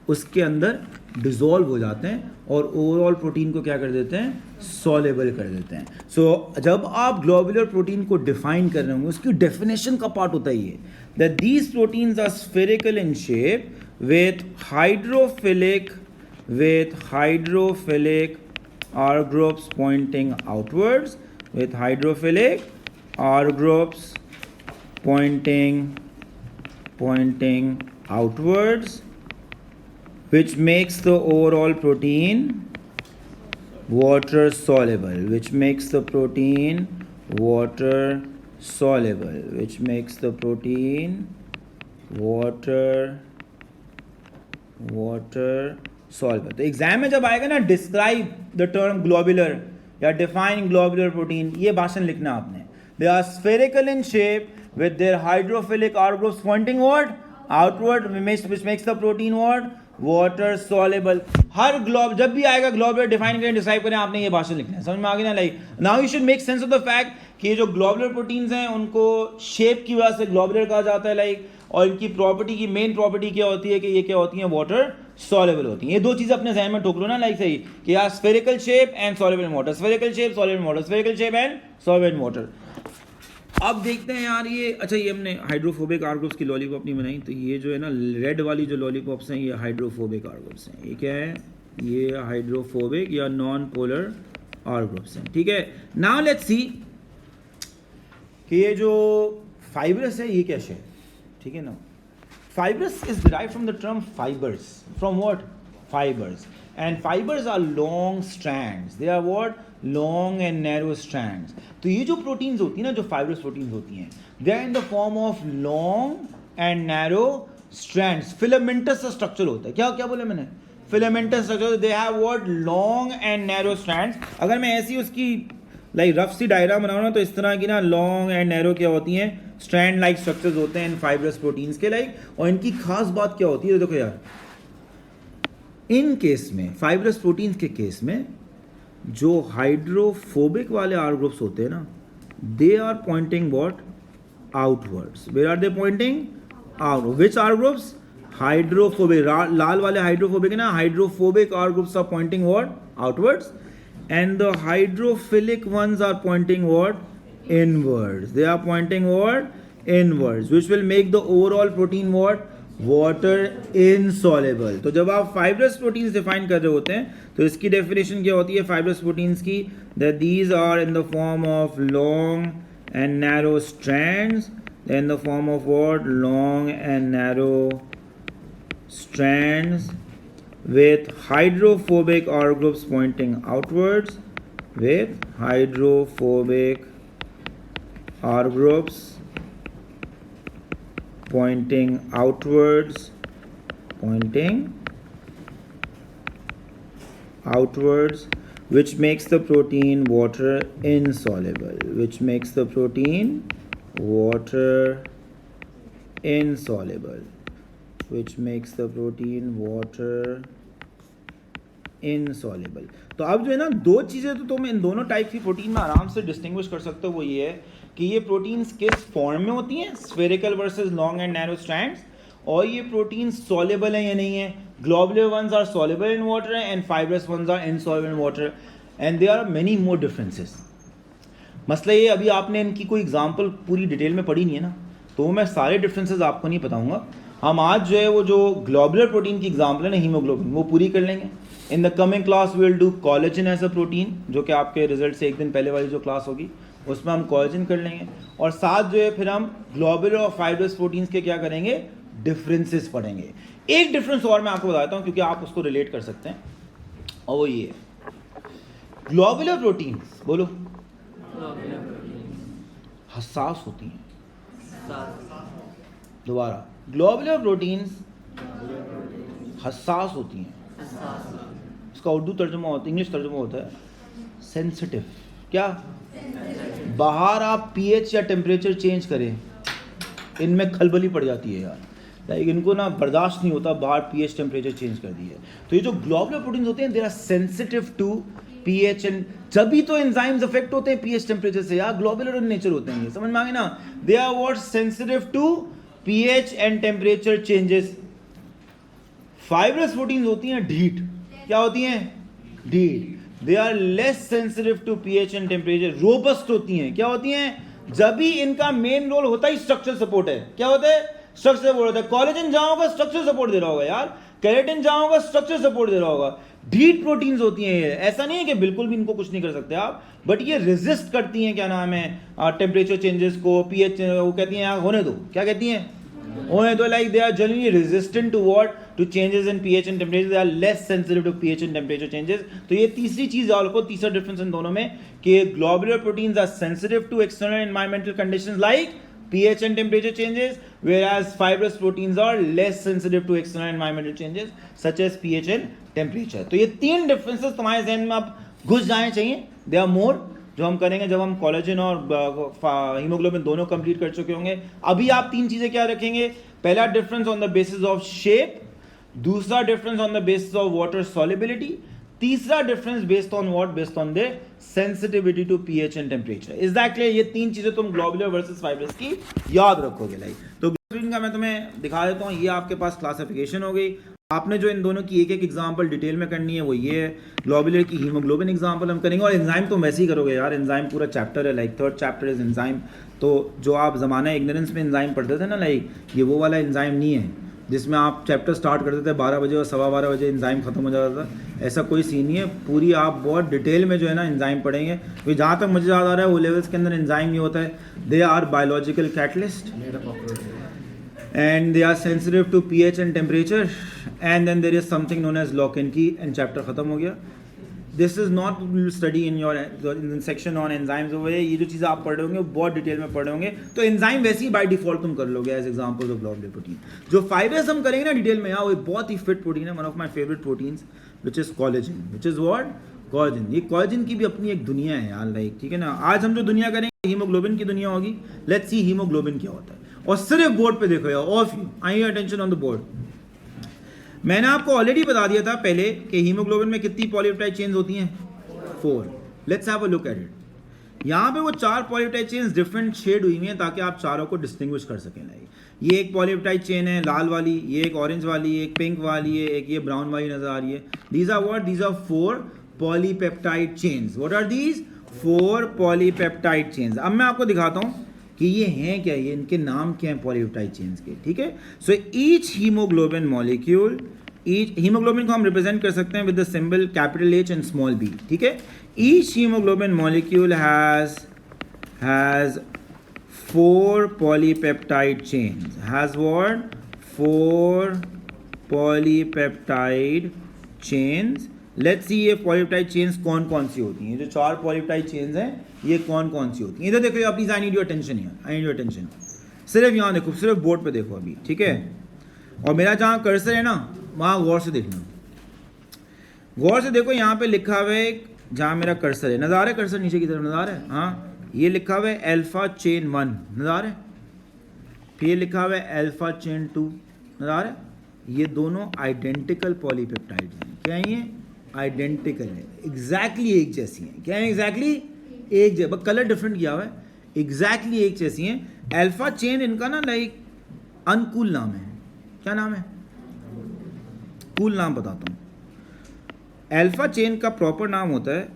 उसके अंदर डिसॉल्व हो जाते हैं और ओवरऑल प्रोटीन को क्या कर देते हैं? सॉल्युबल कर देते हैं. सो जब आप ग्लोबुलर प्रोटीन को डिफाइन कर रहे होंगे, उसकी डेफिनेशन का पार्ट होता है ये, that these proteins are spherical in shape with hydrophilic R groups pointing outwards, with hydrophilic R groups pointing outwards, which makes the overall protein water soluble, which makes the protein water soluble, which makes the protein water soluble. तो exam में जब आएगा ना describe the term globular या define globular protein, ये भाषण लिखना आपने. They are spherical in shape with their hydrophilic R groups pointing what? Outward, which makes the protein what? Water soluble. हर ग्लोब जब भी आएगा ग्लोबुलर डिफाइन करें, डिस्क्राइब करें, आपने ये भाषण लिखना है. समझ में आ गया ना? Like now you should make sense of the fact कि ये जो ग्लोबुलर प्रोटीन्स हैं उनको शेप की वजह से ग्लोबुलर कहा जाता है. लाइक और इनकी प्रॉपर्टी की मेन प्रॉपर्टी क्या होती है कि ये क्या होती हैं? वाटर सॉल्युबल होती हैं. ये 2 चीज़ें अपने जहन में ठोक लो ना, लाइक सही कि यार spherical shape and soluble in water, spherical shape soluble in water, spherical shape and soluble in water. अब देखते हैं यार ये, अच्छा ये हमने हाइड्रोफोबिक आर ग्रुप्स की लॉलीपॉप नहीं बनाई, तो ये जो है ना रेड वाली जो लॉलीपॉप्स हैं ये हाइड्रोफोबिक आर ग्रुप्स हैं. ये क्या है? ये हाइड्रोफोबिक या नॉन पोलर आर ग्रुप्स हैं, ठीक है। नाउ लेट्स सी कि ये जो फाइब्रस है ये क्या है, ठीक है ना। Fibrous is derived from the term fibres, from what, fibres, and fibres are long strands, they are what, long and narrow strands. तो ये जो प्रोटीन्स होती हैं ना, जो फाइब्रस प्रोटीन्स होती हैं, they are in the form of long and narrow strands. Filamentous का स्ट्रक्चर होता है, क्या क्या बोले मैंने, filamentous structure, they have what, long and narrow strands. अगर मैं ऐसी उसकी लाइक रफ सी डायग्राम बनाऊँ ना, तो इस तरह की ना लॉन्ग एंड नैरो क्या होती हैं, स्ट्रैंड लाइक स्ट्रक्चर्स होते हैं इन फाइब्रस प्रोटीन्स के लाइक। और इनकी खास बात क्या होती है, देखो यार, इन केस में फाइब्रस प्रोटीन्स के केस में जो हाइड्रोफोबिक वाले आर ग्रुप्स होते हैं ना, they are pointing what, outwards. Where are they pointing out, which R groups, hydrophobic, लाल वाले हाइड्रोफोबिक है ना, hydrophobic R groups are pointing what, outwards, and the hydrophilic ones are pointing what, inwards. They are pointing what, inwards, which will make the overall protein what, water insoluble. तो जब आप fibrous proteins define कर रहे होते हैं तो इसकी definition क्या होती है fibrous proteins की, that these are in the form of long and narrow strands, in the form of what, long and narrow strands with hydrophobic R groups pointing outwards, with hydrophobic R groups pointing outwards, which makes the protein water insoluble, which makes the protein water insoluble, which makes the protein water insoluble. तो अब जो है ना, दो चीज़ें तो तुम इन दोनों टाइप की प्रोटीन में आराम से डिस्टिंग्विश कर सकते हो। वो ये है कि ये प्रोटीन्स किस फॉर्म में होती हैं, spherical versus long and narrow strands, और ये प्रोटीन सॉल्युबल है या नहीं है। Globular ones are soluble in water and fibrous ones are insoluble in water, and there are many more differences. मसला ये, अभी आपने इनकी कोई एग्जांपल पूरी डिटेल में पढ़ी नहीं है ना, तो मैं सारे डिफरेंसेस आपको नहीं बताऊंगा। हम आज जो है वो जो ग्लोबुलर प्रोटीन की एग्जांपल है ना, हीमोग्लोबिन, वो पूरी कर लेंगे। In the coming class we will do collagen as a protein, जो कि आपके रिजल्ट से एक दिन पहले वाली जो क्लास होगी उसमें हम कोलेजन कर लेंगे, और साथ जो है फिर हम ग्लोबुलर और फाइब्रस प्रोटीन्स के क्या करेंगे, डिफरेंसेस पढ़ेंगे। एक डिफरेंस और मैं आपको बताता हूँ क्योंकि आप उसको रिलेट कर सकते हैं, और वो ये है, ग्लोबुलर प्रोटीन्स, बोलो, हसास होती हैं। दोबारा, ग्लोबुलर प्रोटीन्स हसास होती हैं। इसका उर्दू तर्जुमा होता है, इंग्लिश तर्जुमा होता है सेंसिटिव। क्या, बाहर आप पीएच या टेम्परेचर चेंज करें, इनमें खलबली पड़ जाती है यार, लाइक इनको ना बर्दाश्त नहीं होता, बाहर पीएच टेम्परेचर चेंज कर दी है। तो ये जो ग्लोबुलर प्रोटीन्स होते हैं, they are sensitive to pH, and जब भी तो एंजाइम्स अफेक्ट होते हैं पीएच टेम्परेचर से यार, ग्लोबुलर इन नेचर होते हैं ये, समझ में आ गए ना। They are what, sensitive to pH and temperature changes. Fibrous proteins होती हैं ढीठ, क्या होती हैं, ढीठ। They are less sensitive to pH and temperature, robust होती हैं, क्या होती हैं, जब भी इनका मेन रोल होता है स्ट्रक्चर सपोर्ट है, क्या होता है, स्ट्रक्चर सपोर्ट होता है। कोलेजन जहां होगा स्ट्रक्चर सपोर्ट दे रहा होगा यार, केराटिन जहां होगा स्ट्रक्चर सपोर्ट दे रहा होगा। ढीठ प्रोटीन्स होती हैं ये, ऐसा नहीं है कि बिल्कुल भी इनको कुछ नहीं कर सकते आप, बट ये रेजिस्ट करती हैं, क्या नाम है, टेम्परेचर चेंजेस को, पीएच, वो कहती हैं यार होने दो, क्या कहती हैं, होने दो, like they are generally resistant to what, to changes in pH and temperature, they are less sensitive to pH and temperature changes. तो ये तीसरी चीज आपको, तीसरा डिफरेंस इन दोनों में, कि globular proteins are sensitive to external environmental conditions like pH and temperature changes, whereas fibrous proteins are less sensitive to external environmental changes such as pH and temperature. तो ये तीन differences तुम्हारे जहन में अब घुस जाने चाहिए। There are more जो हम करेंगे जब हम कोलेजन और हीमोग्लोबिन दोनों कंप्लीट कर चुके होंगे। अभी आप तीन चीजें क्या रखेंगे, पहला difference on the basis of shape, दूसरा difference on the basis of water solubility, तीसरा difference based on what, based on the sensitivity to pH and temperature. Is that clear? ये तीन चीजें तुम ग्लोबुलर वर्सेस फाइब्रस की याद रखोगे। Like तो ग्लोबुलिन का मैं तुम्हें दिखा देता हूँ, ये आपके पास क्लासिफिकेशन हो गई। आपने जो इन दोनों की एक एक एग्जांपल डिटेल में करनी है वो ये है, ग्लोबुलर की हीमोग्लोबिन एग्जांपल हम करेंगे, और एंजाइम तो वैसे ही करोगे यार, एंजाइम पूरा चैप्टर है, like third chapter is enzyme. तो जो आप ज़माना इग्नोरेंस में एंजाइम पढ़ते थे ना, लाइक ये वो वाला एंजाइम नहीं है, जिसमें आप चैप्टर स्टार्ट करते थे 12 बजे और 12:15 बजे एंजाइम खत्म हो जाता था। ऐसा कोई सीन नहीं है, पूरी आप बहुत डिटेल में जो है ना एंजाइम पढ़ेंगे। क्योंकि जहाँ तक मुझे याद आ रहा है वो लेवल्स के अंदर एंजाइम नहीं होता है, they are biological catalyst and they are sensitive to pH and temperature, and then there is something known as lock and key, and chapter खत्म हो गया। This is not study in your in section on enzymes over here। ये जो चीज़ें आप पढ़ रहे होंगे वो बहुत डिटेल में पढ़ रहे होंगे, तो एंजाइम वैसे ही बाय डिफॉल्ट तुम कर लोगे as examples of blood protein. जो 5S हम करेंगे ना डिटेल में, वो बहुत ही फिट प्रोटीन है, one of my favourite proteins which is collagen, which is what collagen. ये कोलेजन की भी अपनी एक दुनिया है यार, लाइक ठीक है ना। आज हम जो दुनिया करेंगे हीमोग्लोबिन की दुनिया होगी। लेट्स सी हीमोग्लोबिन क्या होता है, और सिर्फ बोर्ड पे देखो यार, of you I attention on the board. मैंने आपको ऑलरेडी बता दिया था पहले कि हीमोग्लोबिन में कितनी पॉलीपेप्टाइड चेन्स होती हैं, 4। Let's have a look at it. यहाँ पे वो 4 पॉलीपेप्टाइड चेन्स डिफरेंट शेड हुई हुई हैं ताकि आप चारों को डिस्टिंग्विश कर सकें। ये एक पॉलीपेप्टाइड चेन है लाल वाली, ये एक ऑरेंज वाली, एक पिंक वाली है, एक ये ब्राउन वाली नजर आ रही है। These are what, these are 4 polypeptide chains. What are these 4 polypeptide chains. अब मैं आपको दिखाता हूँ कि ये हैं क्या, ये इनके नाम क्या हैं पॉलीपेप्टाइड चेन्स के, ठीक है। So each haemoglobin molecule, each haemoglobin को हम रिप्रेजेंट कर सकते हैं with the symbol capital H and small b, ठीक है। Each haemoglobin molecule has 4 polypeptide chains, has what 4 polypeptide chains. Let's see ये पॉलीपेप्टाइड चेन्स कौन कौन सी होती हैं, जो 4 पॉलीपेप्टाइड चेन्स हैं ये कौन कौन सी होती हैं। इधर देखो please, I need your attention here, I need your attention. सिर्फ यहाँ देखो, सिर्फ बोर्ड पे देखो अभी, ठीक है। और मेरा जहाँ कर्सर है ना वहाँ गौर से देखना, गौर से देखो। यहाँ पे लिखा हुआ है, जहाँ मेरा कर्सर है, नज़र आ रहा है कर्सर नीचे की तरफ, नज़र आ रहा है, हाँ। ये लिखा हुआ है अल्फा चेन 1, नज़र आ रहा है। फिर ये लिखा हुआ है अल्फा चेन 2, नज़र आ रहा है। ये दोनों आइडेंटिकल पॉलीपेप्टाइड हैं। क्या है ये, आइडेंटिकल है, एग्जैक्टली एक जैसी हैं। क्या है, एग्जैक्टली एक जैसे, बस कलर डिफरेंट किया हुआ है, एग्जैक्टली एक जैसी हैं। अल्फा चेन इनका ना लाइक अनकूल नाम है। क्या नाम है, कूल नाम बताता हूँ। अल्फा चेन का प्रॉपर नाम होता है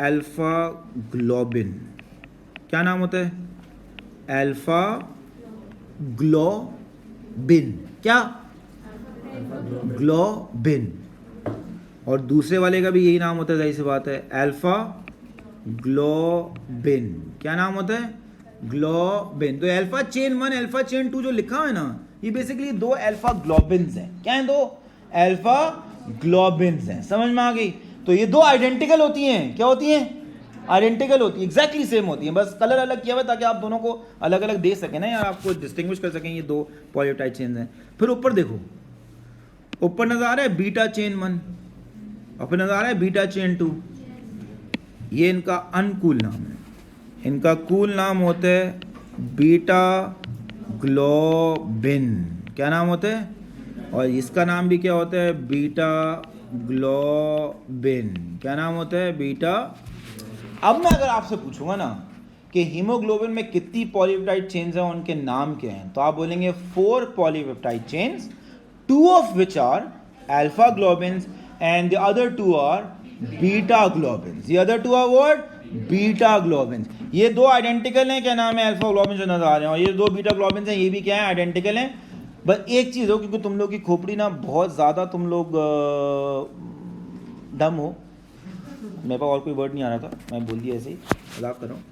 अल्फा ग्लोबिन। क्या नाम होता है, अल्फा ग्लोबिन। क्या, ग्लोबिन। और दूसरे वाले का भी यही नाम होता है, जाहिर सी बात है, अल्फा ग्लोबिन। क्या नाम होता है, ग्लोबिन। तो अल्फा चेन 1 अल्फा चेन 2 जो लिखा है ना, ये बेसिकली 2 अल्फा ग्लोबिन्स हैं। क्या हैं, 2 अल्फा ग्लोबिन्स हैं। समझ में आ गई। तो ये 2 आइडेंटिकल होती हैं। क्या होती हैं, आइडेंटिकल होती है, एग्जैक्टली सेम होती हैं, बस कलर अलग किया हुआ है ताकि आप दोनों को अलग अलग देख सकें ना यार, आपको डिस्टिंग्विश कर सकें। ये 2 पॉलीपेप्टाइड चेन्स हैं। फिर ऊपर देखो, ऊपर नजर आ रहा है बीटा चेन 1 और फिर नजर आ रहा है बीटा चेन 2। ये इनका अनकूल नाम है, इनका कूल नाम होता है बीटा ग्लोबिन। क्या नाम होता है, और इसका नाम भी क्या होता है, बीटा ग्लोबिन। क्या नाम होता है, बीटा। अब मैं अगर आपसे पूछूंगा ना कि हीमोग्लोबिन में कितनी पॉलीपेप्टाइड चेन्स हैं, उनके नाम क्या हैं, तो आप बोलेंगे 4 polypeptide chains, 2 of which are alpha globins and the other 2 are beta globins. The other 2 are what? Beta globins. ये 2 आइडेंटिकल हैं, क्या नाम है, अल्फा ग्लोबिन जो नजर आ रहे हैं, और ये 2 बीटा ग्लोबिन्स हैं, ये भी क्या है, आइडेंटिकल हैं। बस एक चीज़ हो, क्योंकि तुम लोग की खोपड़ी ना बहुत ज़्यादा, तुम लोग डम हो। मेरे पास और कोई वर्ड नहीं आ रहा था, मैं बोल दिया ऐसे ही, मजाक कर रहा हूँ।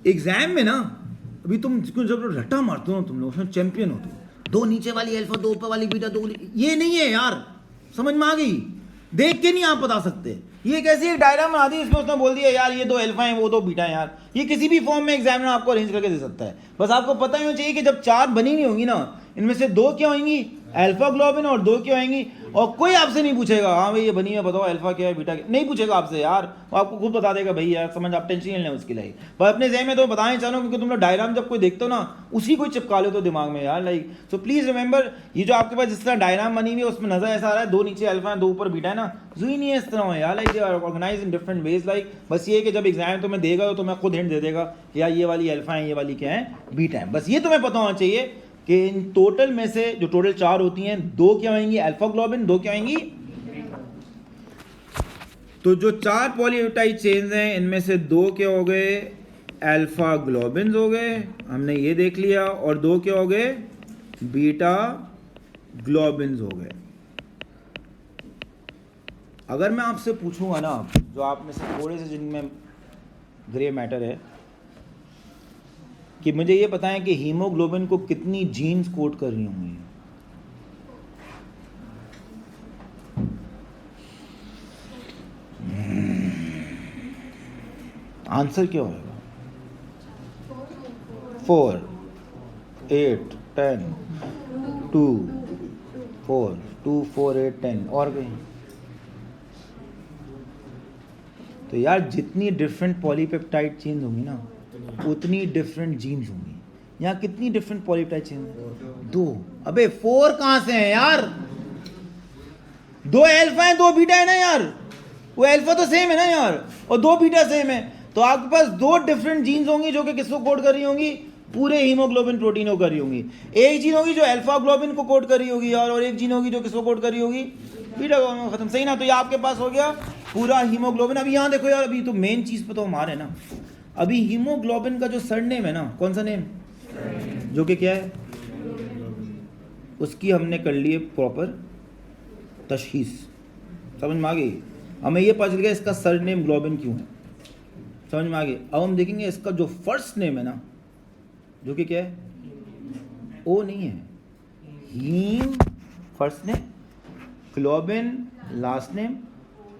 एग्जाम में ना अभी तुम जब रट्टा मारते हो तुम लोग, उसमें चैंपियन हो तुम, 2 नीचे वाली अल्फा, 2 ऊपर वाली बीटा, 2, ये नहीं है यार। समझ में आ गई, देख के नहीं आप बता सकते। ये कैसी एक डायग्राम बना दी, इसमें उसने बोल दिया यार ये 2 अल्फा हैं, वो 2 बीटा हैं। यार ये किसी भी फॉर्म में एग्जामिनर आपको अरेंज करके दे सकता है। बस आपको पता ही होना चाहिए कि जब 4 बनी नहीं होंगी ना, इनमें से 2 क्या होंगी, अल्फा ग्लोबिन, और 2 क्या होंगी। और कोई आपसे नहीं पूछेगा हाँ भाई ये बनी है बताओ अल्फा क्या है बीटा क्या, नहीं पूछेगा आपसे यार, वो आपको खुद बता देगा भाई यार, समझ, आप टेंशन नहीं लें उसके लिए। पर अपने ज़हन में तो बताएं चाहो, क्योंकि तुम लोग डायग्राम जब कोई देखते हो ना, उसी को चिपका लो तो दिमाग में यार, लाइक। सो प्लीज़ रिमेंबर, ये जो आपके पास जिस तरह डायग्राम बनी हुई है उसमें नजर ऐसा आ रहा है 2 नीचे अल्फा है 2 ऊपर बीटा है ना, जुई नहीं है इस तरह यार, like organise in different ways. Like बस ये कि जब एग्जाम तुम्हें देगा तो मैं खुद हिंट दे देगा कि यार ये वाली अल्फा है, ये वाली क्या है, बीटा है। बस ये तुम्हें पता होना चाहिए कि इन टोटल में से जो टोटल 4 होती हैं, 2 क्या होंगी अल्फा ग्लोबिन, 2 क्या होंगी। तो जो 4 पॉलीपेप्टाइड चेन्स हैं, इनमें से 2 क्या हो गए, अल्फा ग्लोबिन्स हो गए, हमने ये देख लिया, और 2 क्या हो गए, बीटा ग्लोबिन्स हो गए। अगर मैं आपसे पूछूंगा ना, जो आप में से थोड़े से जिनमें ग्रे मैटर है, कि मुझे ये बताएं कि हीमोग्लोबिन को कितनी जीन्स कोड कर रही होंगी? आंसर क्या होगा? 4, 8, 10, 2, 4, 2, 4, 8, 10 और कहीं? तो यार जितनी डिफरेंट पॉलीपेप्टाइड चेन्स होंगी ना, उतनी डिफरेंट जीन्स होंगी। यहाँ कितनी डिफरेंट पॉलीपेप्टाइड चेन? 2। अबे 4 कहाँ से हैं यार? 2 अल्फा है 2 बीटा है ना यार, वो अल्फा तो सेम है ना यार, और 2 बीटा सेम है, तो आपके पास 2 डिफरेंट जीन्स होंगी जो कि किसको कोड कर रही होंगी? पूरे हीमोग्लोबिन प्रोटीन को कर रही होंगी। एक जीन होगी जो अल्फा ग्लोबिन को कोड कर रही होगी यार, और एक जीन होगी जो किसको कोड कर रही होगी? Beta globin. खत्म, सही ना? तो ये आपके पास हो गया पूरा हीमोग्लोबिन। अभी यहाँ देखो यार, अभी तो मेन चीज पे तो हम आ रहे हैं ना। अभी हीमोग्लोबिन का जो सरनेम है ना, कौन सा नेम, जो कि क्या है, उसकी हमने कर ली है प्रॉपर तशखीस। समझ में आ गई? हमें ये पता चल गया इसका सरनेम ग्लोबिन क्यों है, समझ में आ गई। अब हम देखेंगे इसका जो फर्स्ट नेम है ना, जो कि क्या है, ओ नहीं है, haem first name, globin last name.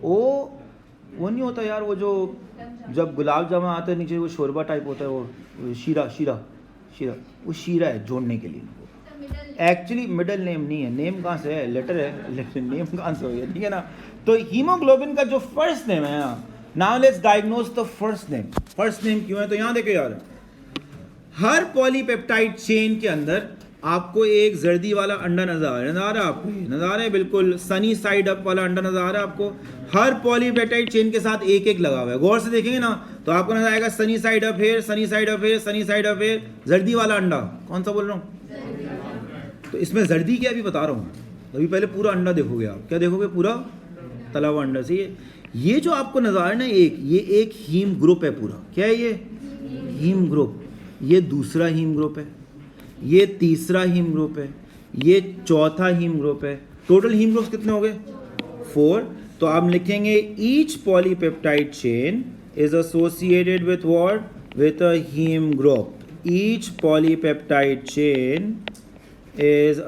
ओ वो नहीं होता यार, वो जो जब गुलाब जामुन आता है नीचे वो शोरबा टाइप होता है, वो शीरा शीरा शीरा, वो शीरा है जोड़ने के लिए। एक्चुअली मिडल नेम नहीं है, नेम कहाँ से है, लेटर है, लेकिन नेम कहाँ से हो गया, ठीक है ना। तो हीमोग्लोबिन का जो फर्स्ट नेम है, now let's diagnose the first name. First name क्यों है? तो यहाँ देखो यार, हर पॉलीपेप्टाइड चेन के अंदर आपको एक जर्दी वाला अंडा नजर आ रहा है, आपको नजर आ रहा है, बिल्कुल सनी साइड अप वाला अंडा नजर आ रहा है आपको। हर पॉलीपेप्टाइड चेन के साथ एक एक लगा हुआ है, गौर से देखेंगे ना तो आपको नजर आएगा sunny side up here, sunny side up here, sunny side up here, जर्दी वाला अंडा। कौन सा बोल रहा हूँ? तो इसमें जर्दी क्या अभी बता रहा हूँ। अभी पहले पूरा अंडा देखोगे आप, क्या देखोगे? पूरा तला हुआ अंडा से। ये जो आपको नजर आ रहा है ना, ये एक हीम ग्रुप है पूरा। क्या है ये? Haem group. ये दूसरा हीम ग्रुप है, ये तीसरा हीम ग्रुप है, ये चौथा हीम ग्रुप है। टोटल हीम ग्रुप्स कितने हो गए? 4। तो आप लिखेंगे each polypeptide chain is associated with what? With a haem group. Each polypeptide chain is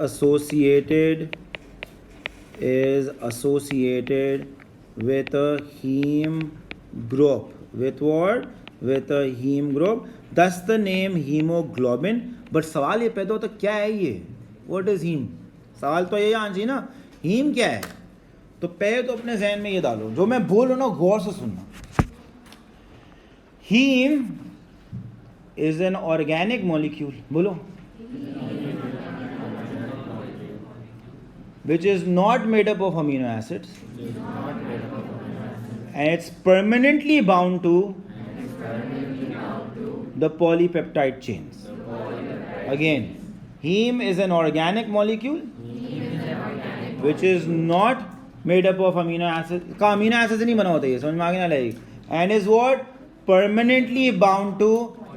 associated with a heme group. With what? With a heme group. Thus the name hemoglobin. But सवाल ये पैदा होता क्या है ये? What is heme? सवाल तो ये आना चाहिए ना, हीम क्या है? तो पहले तो अपने जहन में ये डालो, जो मैं बोल रहा हूँ ना गौर से सुनना। Haem is an organic molecule, बोलो, which is not made up of amino acids, and it's permanently bound to the polypeptide chains. Again, heme is an organic molecule which is not made up of amino acids. का amino acids से नहीं बना होता ये, समझ में आ गया ना? Like, and is what? Permanently bound to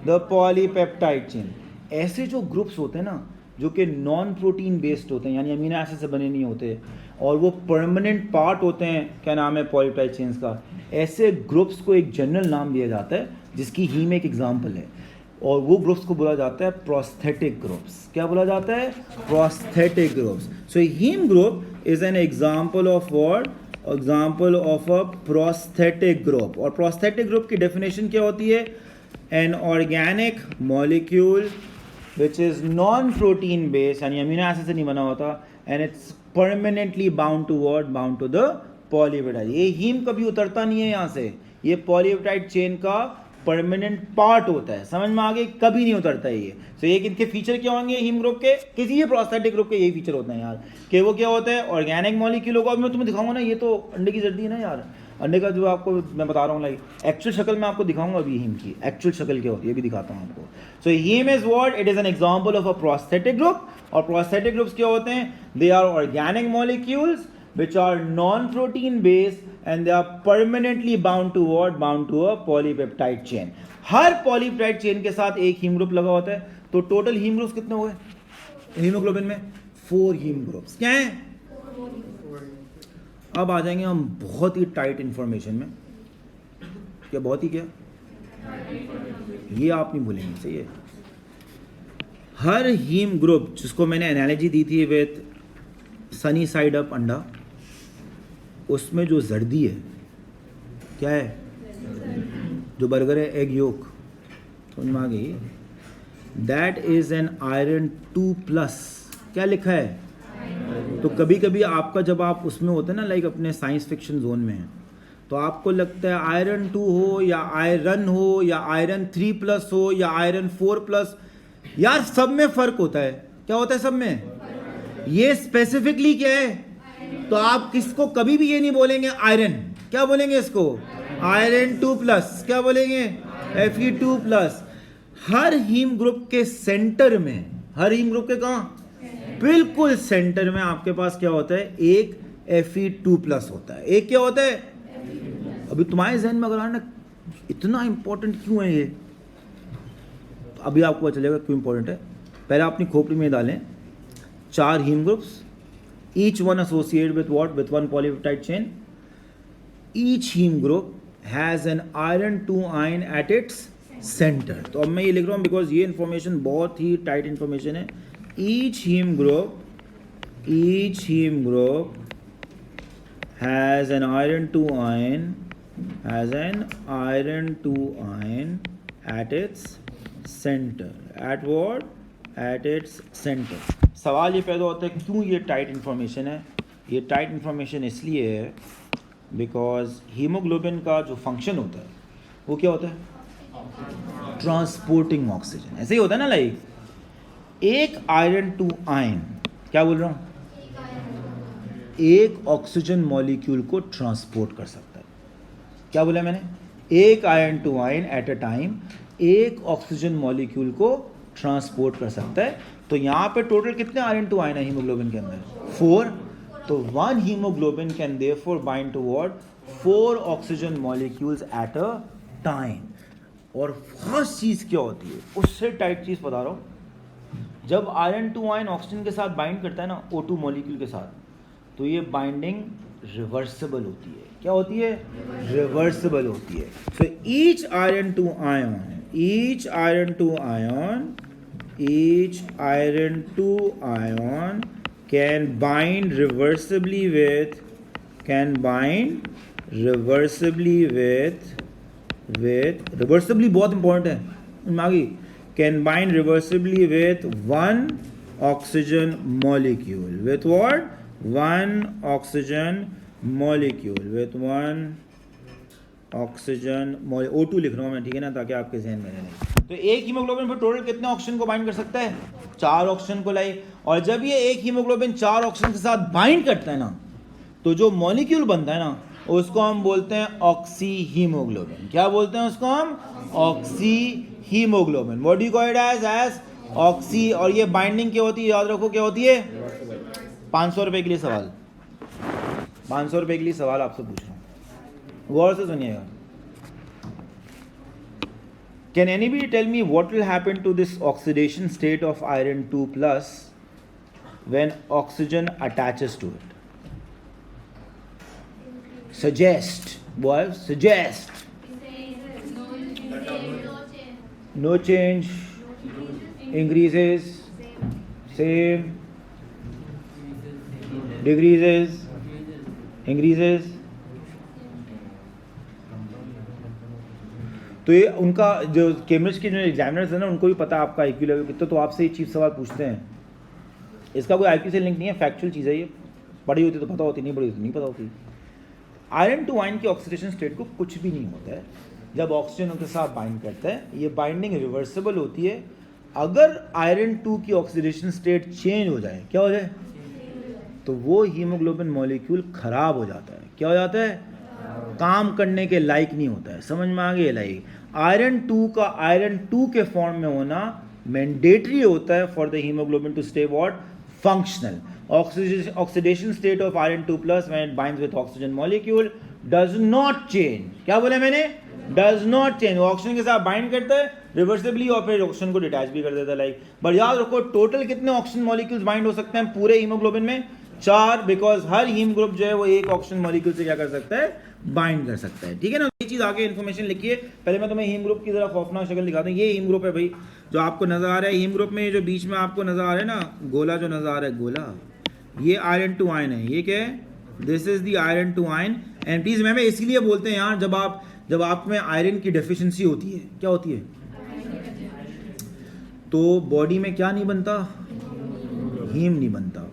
the polypeptide chain. ऐसे जो ग्रुप्स होते हैं ना, जो कि नॉन प्रोटीन बेस्ड होते हैं, यानी अमीनो एसिड से बने नहीं होते, और वो परमानेंट पार्ट होते हैं, क्या नाम है, पॉलीपेप्टाइड चेन्स का, ऐसे ग्रुप्स को एक जनरल नाम दिया जाता है, जिसकी हीम एक एग्जांपल है, और वो ग्रुप्स को बोला जाता है प्रोस्थेटिक ग्रुप्स। क्या बोला जाता है? Prosthetic groups. So haem group is an example of what? Example of a prosthetic group. और प्रोस्थेटिक ग्रुप की डेफिनेशन क्या होती है? An organic molecule which is non-protein based, यानी अमीनो एसिड से नहीं बना होता, and it's permanently bound to what? Bound to the polypeptide. ये हीम कभी उतरता नहीं है यहाँ से, ये पॉलीपेप्टाइड चेन का परमानेंट पार्ट होता है, समझ में आ गई? कभी नहीं उतरता है ये। तो एक इनके फीचर क्या होंगे हीम ग्रुप के? किसी भी प्रोस्थेटिक ग्रुप के यही फीचर होते हैं यार, कि वो क्या होता है? ऑर्गेनिक मॉलिक्यूल होगा। अब मैं तुम्हें दिखाऊंगा ना, ये तो अंडे की जर्दी है ना यार, अंडे का जो आपको मैं बता रहा हूँ, लाइक एक्चुअल शक्ल में आपको दिखाऊंगा अभी हीम की एक्चुअल शक्ल क्या होती है, ये भी दिखाता हूँ आपको। So haem is what? It is an example of a prosthetic group. और प्रोस्थेटिक ग्रुप्स क्या होते हैं? They are organic molecules which are non-protein based and they are permanently bound to what? Bound to a polypeptide chain. Her polypeptide chain के साथ एक haem group लगा होता है। तो टोटल हीम ग्रुप्स कितने हुए हीमोग्लोबिन में? 4 हीम ग्रुप्स क्या है? अब आ जाएंगे हम बहुत ही टाइट इंफॉर्मेशन में। क्या बहुत ही क्या? ये आप नहीं भूलेंगे, सही है। हर हीम ग्रुप, जिसको मैंने एनालॉजी दी थी विद सनी साइड अप अंडा, उसमें जो जर्दी है क्या है? जो बर्गर है एग योक, समझ में आ गई? That is an iron 2+। क्या लिखा है? तो कभी कभी आपका जब आप उसमें होते हैं ना, लाइक अपने साइंस फिक्शन जोन में है, तो आपको लगता है आयरन 2 हो या आयरन हो या आयरन 3+ हो या आयरन 4+, यार सब में फर्क होता है। क्या होता है सब में? ये स्पेसिफिकली क्या है? तो आप किसको कभी भी ये नहीं बोलेंगे आयरन, क्या बोलेंगे इसको? आयरन 2+। क्या बोलेंगे? Fe2+। हर हीम ग्रुप के सेंटर में, हर हीम ग्रुप के कहाँ? बिल्कुल सेंटर में आपके पास क्या होता है? एक Fe2+ होता है। एक क्या होता है? अभी तुम्हारे जहन में अगर आना इतना इंपॉर्टेंट क्यों है ये, तो अभी आपको पता चलेगा क्यों इंपॉर्टेंट है। पहले अपनी खोपड़ी में डालें 4 haem groups, each one associated with what? With one polypeptide chain. Each heme group has an iron 2 ion at its center. तो अब मैं ये लिख रहा हूँ बिकॉज ये इंफॉर्मेशन बहुत ही टाइट इंफॉर्मेशन है। each heme group has an iron 2 ion at its center. At what? At its center. सवाल ये पैदा होता है क्यों ये टाइट इंफॉर्मेशन है? ये टाइट इंफॉर्मेशन इसलिए है बिकॉज हीमोग्लोबिन का जो फंक्शन होता है वो क्या होता है? Transporting oxygen. ऐसे ही होता है ना, लाइक एक आयरन 2 आयन, क्या बोल रहा हूँ, एक ऑक्सीजन मॉलिक्यूल को ट्रांसपोर्ट कर सकता है। क्या बोला मैंने? एक iron 2 ion eight a time एक ऑक्सीजन मॉलिक्यूल को ट्रांसपोर्ट कर सकता है। तो यहाँ पे टोटल कितने आयरन 2 आयन है हीमोग्लोबिन के अंदर? 4। तो 1 haemoglobin can therefore bind to what? 4 oxygen molecules at a time. और फर्स्ट चीज क्या होती है, उससे टाइट चीज बता रहा हूँ, जब आयरन 2 आयन ऑक्सीजन के साथ बाइंड करता है ना O2 मॉलिक्यूल के साथ, तो ये बाइंडिंग रिवर्सिबल होती है। क्या होती है? रिवर्सिबल होती है। सो each iron 2 ion can bind reversibly with reversibly बहुत इंपॉर्टेंट है, मागी, can bind reversibly with one oxygen molecule. With what? One oxygen molecule. With one oxygen molecule. O2 लिख रहा हूँ मैं, ठीक है ना, ताकि आपके जहन में रहे। तो एक हीमोग्लोबिन पर टोटल कितने ऑक्सीजन को बाइंड कर सकता है? 4 ऑक्सीजन को लाई। और जब ये एक हीमोग्लोबिन 4 ऑक्सीजन के साथ बाइंड करता है ना, तो जो मॉलिक्यूल बनता है ना, उसको हम बोलते हैं ऑक्सी हीमोग्लोबिन। क्या बोलते हैं उसको हम? Oxy haemoglobin. What do you call it as oxy. और ये बाइंडिंग क्या होती है? याद रखो क्या होती है? 500 रुपए के लिए सवाल, 500 रुपए के लिए सवाल आपसे पूछ रहा हूँ, गौर से सुनिएगा। Can anybody tell me what will happen to this oxidation state of iron 2+ when oxygen attaches to it? Suggest, boys, suggest. No change. Increases. Same. Decreases. Increases. तो ये उनका जो केमिस्ट्री के जो एग्जामिनर्स हैं ना, उनको भी पता है आपका IQ लेवल कितना, तो आपसे ये चीफ सवाल पूछते हैं। इसका कोई IQ से लिंक नहीं है, फैक्चुअल चीज़ है ये। पढ़ी होती तो पता होती, नहीं पढ़ी होती नहीं पता होती। आयरन 2 आयन की ऑक्सीडेशन स्टेट को कुछ भी नहीं होता है जब ऑक्सीजन उनके साथ बाइंड करता है। ये बाइंडिंग रिवर्सिबल होती है। अगर आयरन 2 की ऑक्सीडेशन स्टेट चेंज हो जाए, क्या हो जाए? तो वो हीमोग्लोबिन मॉलिक्यूल खराब हो जाता है। क्या हो जाता है? काम करने के लायक नहीं होता है। समझ में आ गया? लाइक आयरन 2 का आयरन 2 के फॉर्म में होना मैंडेटरी होता है for the haemoglobin to stay what? Functional. Oxidation state of iron 2+ when it binds with oxygen molecule does not change. क्या बोले मैंने? Does not change. ऑक्सीजन के साथ बाइंड करता है, रिवर्सिबली और फिर ऑक्सीजन को डिटैच भी कर देता है लाइक। बट याद रखो टोटल कितने ऑक्सीजन मॉलिक्यूल्स बाइंड हो सकते हैं पूरे हीमोग्लोबिन में? 4, बिकॉज हर हीम ग्रुप जो है वो एक ऑक्सीजन मॉलिक्यूल से क्या कर सकता है? बाइंड कर सकता है। ठीक है ना, ये चीज आगे इन्फॉर्मेशन लिखिए। पहले मैं तुम्हें हीम ग्रुप की जरा खौफनाक शक्ल दिखाता हूँ। ये हीम ग्रुप है भाई जो आपको नजर आ रहा है। हीम ग्रुप में जो बीच में आपको नजर आ रहा है ना गोला जो नजर आ रहा है गोला, ये आयरन टू आयन है। ये क्या है? This is the iron two ion. And please ma'am इसलिए बोलते हैं यार जब आप में आयरन की डेफिशिएंसी होती है, क्या होती है? तो बॉडी में क्या नहीं बनता? हीम नहीं बनता।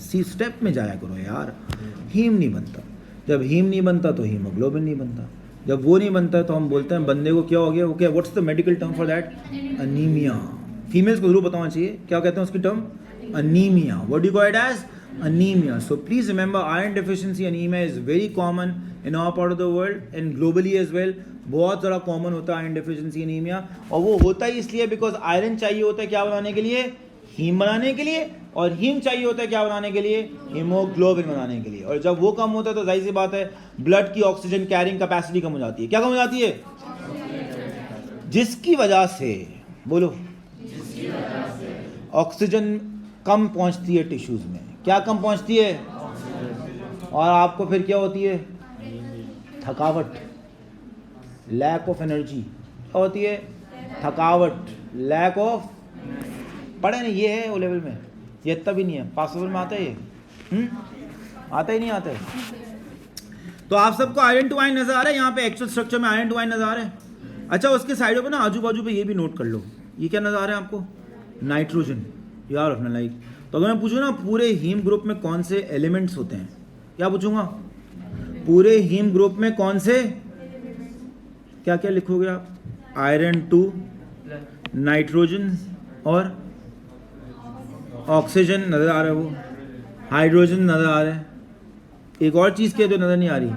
सी स्टेप में जाया करो यार। हीम नहीं बनता। जब हीम नहीं बनता तो हीमोग्लोबिन नहीं बनता। जब वो नहीं बनता तो हम बोलते हैं बंदे को क्या हो गया? वो क्या, what's the medical term for that? Anaemia. Females को जरूर बताना चाहिए क्या कहते हैं उसकी term? Anaemia. What do you call it as? Anaemia. So please remember iron deficiency anaemia is very common in our part of the world and globally as well. बहुत ज़्यादा कॉमन होता है आयरन डेफिशिएंसी अनीमिया। और वो होता ही इसलिए because iron चाहिए होता है क्या बनाने के लिए? हीम बनाने के लिए। और हीम चाहिए होता है क्या बनाने के लिए? हीमोग्लोबिन बनाने के लिए। और जब वो कम होता है तो जाहिर सी बात है ब्लड की ऑक्सीजन कैरिंग कैपेसिटी कम हो जाती है। क्या कम हो जाती है? जिसकी वजह से बोलो ऑक्सीजन कम पहुंचती है टिश्यूज में। क्या कम पहुंचती है? और आपको फिर क्या होती है? थकावट, लैक ऑफ एनर्जी। क्या होती है? थकावट, लैक ऑफ। पढ़े नहीं ये है ओ लेवल में, ये इतना भी नहीं है। पास लेवल में आता है ये? आता ही नहीं आता है। तो आप सबको आयरन टू आयन नजर आ रहा है यहाँ पे एक्चुअल स्ट्रक्चर में आयरन टू आयन नजर आ रहा है। अच्छा उसके साइडों पे ना आजू बाजू पे ये भी नोट कर लो। ये क्या नजर आ रहा है आपको? नाइट्रोजन। यार रखना लाइक। तो अगर मैं पूछूँ ना पूरे हीम ग्रुप में कौन से एलिमेंट्स होते हैं, क्या पूछूंगा? पूरे हीम ग्रुप में कौन से, क्या क्या लिखोगे आप? आयरन 2, नाइट्रोजन और ऑक्सीजन नजर आ रहा है, वो हाइड्रोजन नजर आ रहा है। एक और चीज़ क्या जो नजर नहीं आ रही?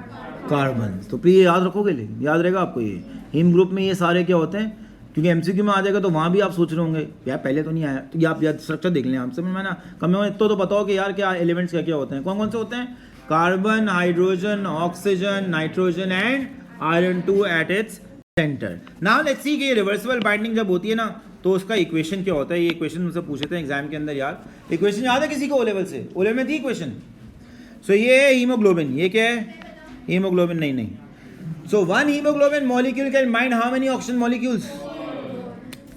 कार्बन। तो प्लीज याद रखोगे, लेकिन याद रहेगा आपको ये हीम ग्रुप में ये सारे क्या होते हैं, क्योंकि एमसीक्यू में आ जाएगा तो वहाँ भी आप सोच रहे होंगे यार पहले तो नहीं आया, तो ये आप याद स्ट्रक्चर देख लें आपसे। मैं ना कम में इतना तो बताओ कि यार क्या एलिमेंट्स क्या क्या होते हैं, कौन कौन से होते हैं? Carbon, hydrogen, oxygen, nitrogen and iron 2 at its centre. Now let's see कि रिवर्सिबल बाइंडिंग जब होती है ना तो उसका इक्वेशन क्या होता है। ये इक्वेशन मुझसे पूछे थे एग्जाम के अंदर यार। इक्वेशन याद है किसी को ओ लेवल से? ओ लेवल में थी इक्वेशन। सो ये है हीमोग्लोबिन। ये क्या है? हीमोग्लोबिन नहीं। So one haemoglobin molecule can bind how many oxygen molecules?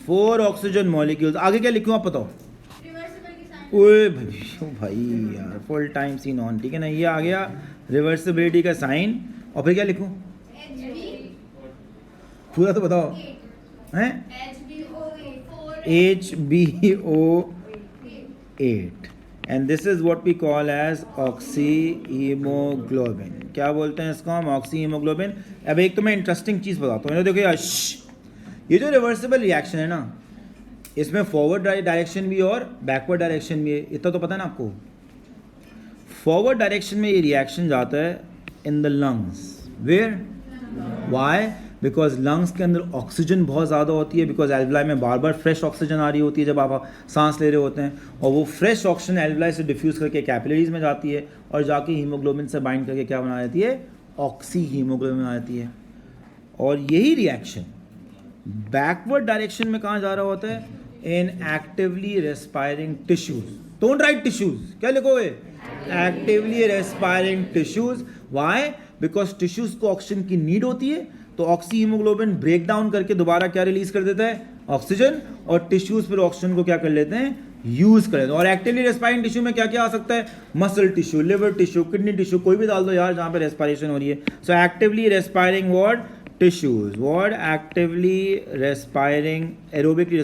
4 oxygen molecules. आगे क्या लिखूं आप बताओ? ओए भाई यार फुल टाइम सीन ऑन। ठीक है ना, ये आ गया रिवर्सिबिलिटी का साइन। और फिर क्या लिखूं? पूरा तो बताओ हैं? HbO8 and this is what we call as oxy haemoglobin. क्या बोलते हैं इसको हम? Oxy haemoglobin. अब एक तो मैं इंटरेस्टिंग चीज़ बताता हूँ। देखो ये जो रिवर्सिबल रिएक्शन है ना इसमें फॉरवर्ड डायरेक्शन भी और बैकवर्ड डायरेक्शन भी है। इतना तो पता है ना आपको? फॉरवर्ड डायरेक्शन में ये रिएक्शन जाता है in the lungs. Where? Why? Because lungs के अंदर ऑक्सीजन बहुत ज़्यादा होती है, बिकॉज एल्वलाई में बार बार फ्रेश ऑक्सीजन आ रही होती है जब आप सांस ले रहे होते हैं, और वो फ्रेश ऑक्सीजन एल्वलाई से डिफ्यूज़ करके कैपिलरीज में जाती है और जाके हीमोग्लोबिन से बाइंड करके क्या बना देती है? ऑक्सी हीमोग्लोबिन बना देती है। और यही रिएक्शन बैकवर्ड डायरेक्शन में कहाँ जा रहा होता है? In actively respiring tissues. Don't write tissues, क्या लिखोगे? Actively respiring tissues. Why? Because tissues को ऑक्सीजन की नीड होती है, तो ऑक्सी हीमोग्लोबिन ब्रेक डाउन करके दोबारा क्या रिलीज कर देता है? ऑक्सीजन। और टिश्यूज फिर ऑक्सीजन को क्या कर लेते हैं? यूज कर लेते हैं। और एक्टिवली रेस्पायरिंग टिश्यू में क्या क्या आ सकता है? Muscle tissue, liver tissue, kidney tissue, कोई भी डाल दो यार जहाँ पे रेस्पायरेशन हो रही है। So actively respiring what? Tissues. What? Actively respiring, aerobically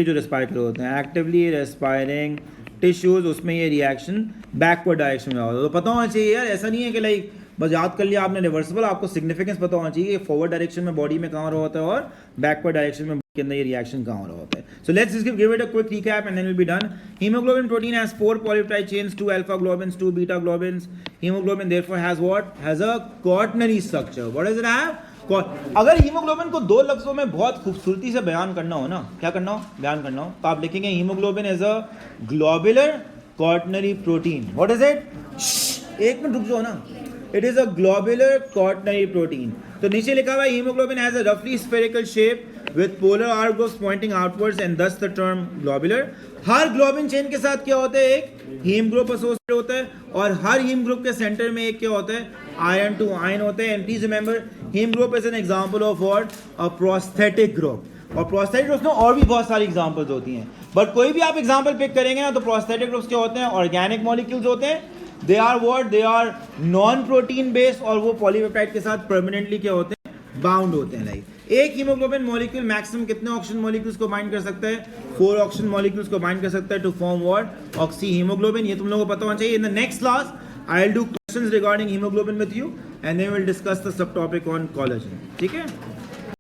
जो रेस्पायर कर होते हैं, एक्टिवली रेस्पायरिंग टिश्यूज। उसमें ये रिएक्शन बैकवर्ड डायरेक्शन में होता है। तो पता होना चाहिए यार, ऐसा नहीं है कि लाइक बस याद कर लिया आपने रिवर्सिबल, आपको सिग्निफिकेंस पता होना चाहिए कि फॉरवर्ड डायरेक्शन में बॉडी में कहाँ हो रहा होता है और बैकवर्ड डायरेक्शन में के अंदर ये रिएक्शन कहाँ हो रहा होता है। So let's give it a quick recap and then will be done. Haemoglobin protein has 4 polypeptide chains, 2 alpha globins, 2 beta globins. Haemoglobin therefore has what? Has a quaternary structure. What does it have? अगर haemoglobin को 2 लफ्जों में बहुत खूबसूरती से बयान करना हो ना, क्या करना हो? बयान करना हो तो आप लिखेंगे haemoglobin is a globular quaternary protein. What is it? एक मिनट रुक जाओ ना, it is a globular quaternary protein. तो नीचे लिखा हुआ है हीमोग्लोबिन हैज अ रफली spherical shape with polar R groups pointing outwards and thus the term globular। Her globin chain के साथ क्या होता है, एक हीम ग्रुप एसोसिएट होता है, और हर हीम ग्रुप के सेंटर में एक क्या होता है, आयरन टू आयन होता है। And please remember haem group is an example of what, a prosthetic group. और प्रोस्थेटिक ग्रुप्स में और भी बहुत सारी एग्जांपल्स होती हैं, बट कोई भी आप एग्जांपल पिक करेंगे ना तो प्रोस्थेटिक ग्रुप्स क्या होते हैं, ऑर्गेनिक मॉलिक्यूल्स होते हैं। They are what, they are non protein based, और वो पॉलीपेप्टाइड के साथ परमानेंटली क्या होते हैं, बाउंड होते हैं। लाइक एक हीमोग्लोबिन मॉलिक्यूल मैक्सिमम कितने ऑक्सीजन मॉलिक्यूल्स को बाइंड कर सकता है, 4 ऑक्सीजन मॉलिक्यूल्स को बाइंड कर सकता है to form what, oxy haemoglobin. ये तुम लोगों को पता होना चाहिए। In the next class I will do questions regarding haemoglobin with you and then we will discuss the sub topic on collagen. ठीक है।